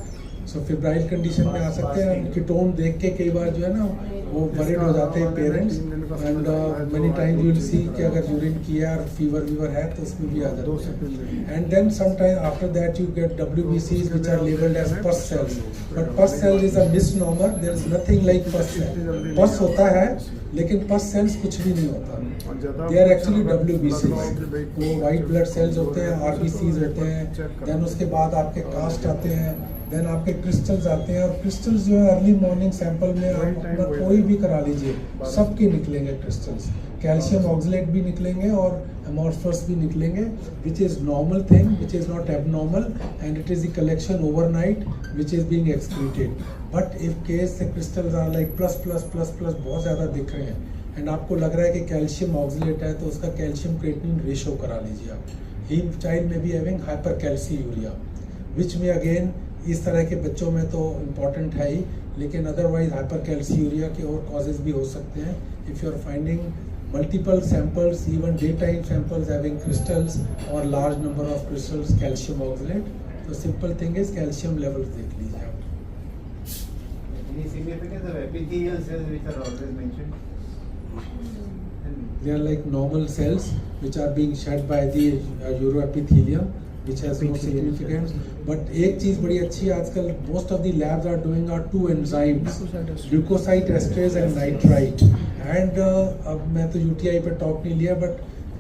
A: सो फेब्राइल कंडीशन में आ सकते हैं. कीटोन देख के कई बार जो है ना वो वरीड हो जाते हैं parents, and many time you will see कि अगर यूरिन किया और फीवर है तो उसमें भी आ जाते हैं. And then some time after that you get WBCs which are labeled as pus cells, but pus cell is a misnomer. There is nothing like pus cell. pus होता है लेकिन pus cells कुछ भी नहीं होता. They are actually WBCs. वो white blood cells होते हैं, RBCs होते हैं. देन उसके बाद आपके कास्ट आते हैं, देन आपके क्रिस्टल्स आते हैं, और क्रिस्टल्स जो है अर्ली मॉर्निंग सैंपल में आप अपना कोई भी करा लीजिए, सबके निकलेंगे क्रिस्टल्स. कैल्शियम ऑक्सलेट भी निकलेंगे और amorphous भी निकलेंगे, which is normal thing, which is not abnormal, and it is the collection overnight which is being excreted. But if case the crystals are like plus बहुत ज़्यादा दिख रहे हैं एंड आपको लग रहा है कि कैल्शियम ऑक्सलेट है, तो उसका कैल्शियम क्रिएटिनिन रेशो करा लीजिए आप. ही चाइल्ड में भी हैविंग हाइपरकैल्सीयूरिया, विच में अगेन इस तरह के बच्चों में तो इम्पॉर्टेंट है ही, लेकिन अदरवाइज हाइपरकैल्सीयूरिया के और कॉजेज भी हो सकते हैं. If you are finding multiple samples, even daytime samples having crystals or large number of crystals, calcium oxalate. The simple thing is calcium levels देख लीजिए आप.
C: Any significance of epithelial cells which are always mentioned?
A: They are like normal cells which are being shed by the uroepithelium, which has no significance. But एक चीज बड़ी अच्छी है आजकल, most of the labs are doing are two enzymes, leukocyte esterase and nitrite. And अब मैं तो UTI पे टॉप नहीं लिया, but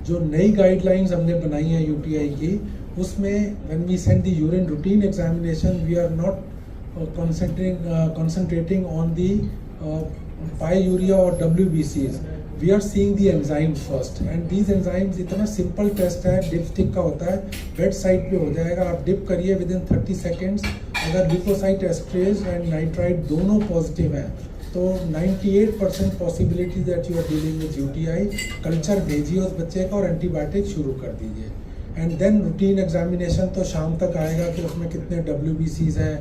A: जो नई गाइडलाइंस हमने बनाई है UTI की, उसमें when we send the urine routine examination, we are not concentrating on the pyuria or WBCs. We are seeing the enzymes first, and these enzymes इतना simple test है, dipstick का होता है, बेड साइड पे हो जाएगा, आप डिप करिए within 30 seconds. अगर leukocyte esterase and nitrite दोनों पॉजिटिव हैं तो 98% possibility that you are dealing with UTI. Culture भेजिए उस बच्चे का और एंटीबायोटिक शुरू कर दीजिए. एंड देन रूटीन एग्जामिनेशन तो शाम तक आएगा कि उसमें कितने WBCs हैं,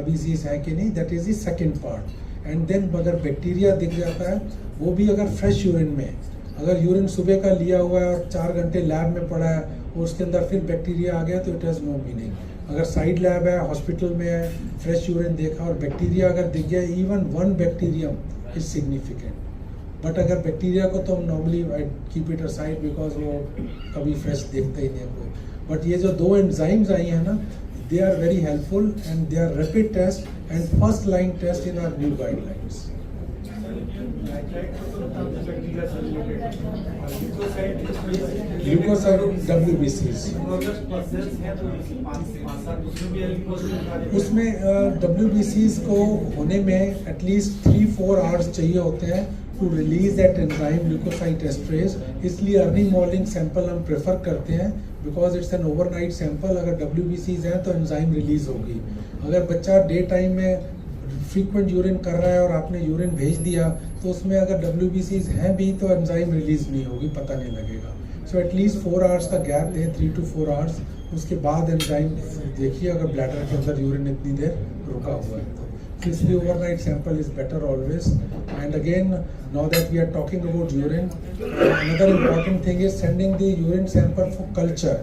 A: RBCs हैं कि नहीं, that is the second part. And then अगर बैक्टीरिया दिख जाता है, वो भी अगर फ्रेश यूरिन में, अगर यूरिन सुबह का लिया हुआ है और 4 घंटे लैब में पड़ा है और उसके अंदर फिर बैक्टीरिया आ गया तो इट हैज़ नो मीनिंग. अगर साइड लैब है, हॉस्पिटल में है, फ्रेश यूरिन देखा और बैक्टीरिया अगर दिख गया, even 1 bacterium is significant. But अगर बैक्टीरिया को तो हम normally keep it aside because वो कभी फ्रेश देखता ही नहीं है कोई. बट ये जो 2 एंजाइम्स आई हैं ना, they are very helpful and they are rapid test and first line test in our new guidelines. Leukocyte WBCs. उसमें WBCs को होने में एटलीस्ट 3-4 आवर्स चाहिए होते हैं to release that enzyme leukocyte esterase. इसलिए अर्ली मॉर्निंग सैंपल हम prefer करते हैं because it's an overnight sample. अगर WBCs हैं तो एंजाइम रिलीज होगी. अगर बच्चा डे टाइम में फ्रीक्वेंट यूरिन कर रहा है और आपने यूरिन भेज दिया तो उसमें अगर WBCs हैं भी तो एंजाइम रिलीज नहीं होगी, पता नहीं लगेगा. सो एटलीस्ट 4 आवर्स का गैप दें, 3 to 4 आवर्स. उसके बाद एंजाइम देखिए अगर ब्लैडर के अंदर यूरिन इतनी देर रुका हुआ है तो. इसलिए overnight sample is better always. And again, now that we are talking about urine, another important thing is sending the urine sample for culture.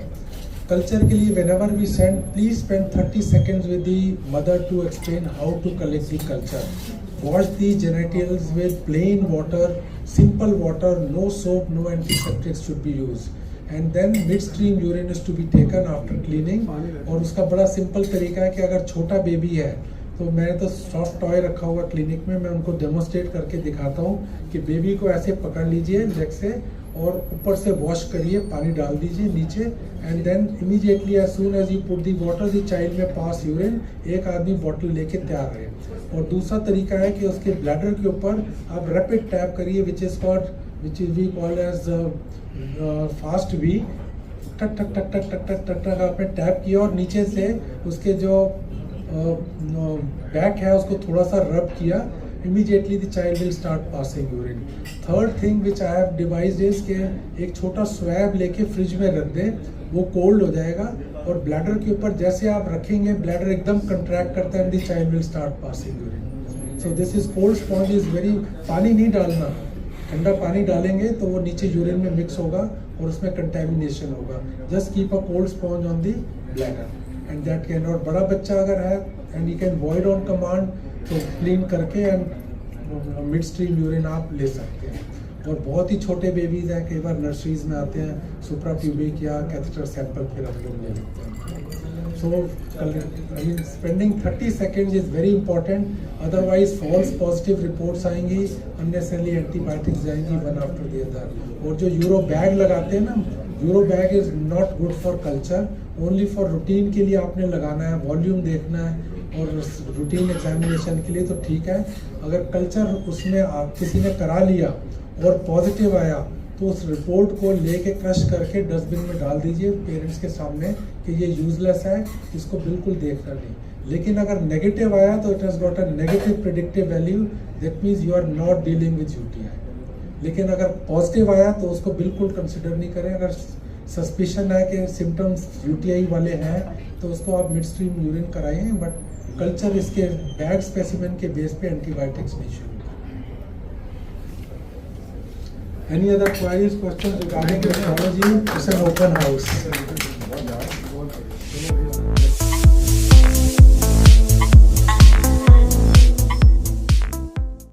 A: Culture के लिए whenever we send, please spend 30 seconds with the mother to explain how to collect the culture. Wash the genitals with plain water, simple water, no soap, no antiseptics should be used. And then midstream urine is to be taken after cleaning. और उसका बड़ा simple तरीका है कि अगर छोटा baby है तो मैंने तो सॉफ्ट टॉय रखा हुआ क्लिनिक में, मैं उनको डेमोस्ट्रेट करके दिखाता हूँ कि बेबी को ऐसे पकड़ लीजिए लेग से और ऊपर से वॉश करिए, पानी डाल दीजिए नीचे, and then immediately as soon as you put the water the child में पास यूरिन, एक आदमी बॉटल लेके तैयार रहे. और दूसरा तरीका है कि उसके ब्लैडर के ऊपर आप रैपिड टैप करिए which is we call as fast we. टक टक टक टक टक टक टक टक आपने टैप किया और नीचे से उसके जो बैक है उसको थोड़ा सा रब किया, immediately the child will start passing urine. Third thing which I have devised is कि एक छोटा स्वैब लेके फ्रिज में रख दें, वो कोल्ड हो जाएगा और ब्लैडर के ऊपर जैसे आप रखेंगे ब्लैडर एकदम कंट्रैक्ट करता है and the child will start passing urine. So this is cold sponge is very, पानी नहीं डालना, ठंडा पानी डालेंगे तो वो नीचे यूरिन में मिक्स होगा और उसमें कंटेमिनेशन होगा. Just keep a cold sponge on the bladder and that can. और बड़ा बच्चा अगर है and you can void on command तो क्लीन करके एंड मिड स्ट्रीम यूरिन आप ले सकते हैं. और बहुत ही छोटे बेबीज हैं, कई बार नर्सरीज में आते हैं, सुप्रा प्यूबिक या कैथेटर सैंपल फिर हम लोग ले लेते हैं. So spending 30 seconds is very important, otherwise false positive reports आएंगी, अननेसेसरली एंटीबायोटिक्स जाएंगी वन आफ्टर द अदर. और जो यूरो बैग लगाते हैं ना, uro bag is not good for culture, only for routine के लिए आपने लगाना है, वॉल्यूम देखना है और रूटीन एग्जामिनेशन के लिए तो ठीक है. अगर कल्चर उसमें आप किसी ने करा लिया और पॉजिटिव आया तो उस रिपोर्ट को लेके क्रश करके डस्टबिन में डाल दीजिए पेरेंट्स के सामने कि ये यूजलेस है, इसको बिल्कुल देखना नहीं. लेकिन अगर नेगेटिव आया तो it has got a negative predictive value, that means you are not dealing with UTI. लेकिन अगर पॉजिटिव आया तो उसको बिल्कुल कंसिडर नहीं करें. अगर सस्पिशन है कि सिम्टम्स UTI वाले हैं तो उसको आप मिड स्ट्रीम यूरिन कराइए, बट कल्चर इसके बैग स्पेसिमेन के बेस पे एंटीबायोटिक्स नहीं शुरू. Any other queries, questions regarding the technology? It's an open house.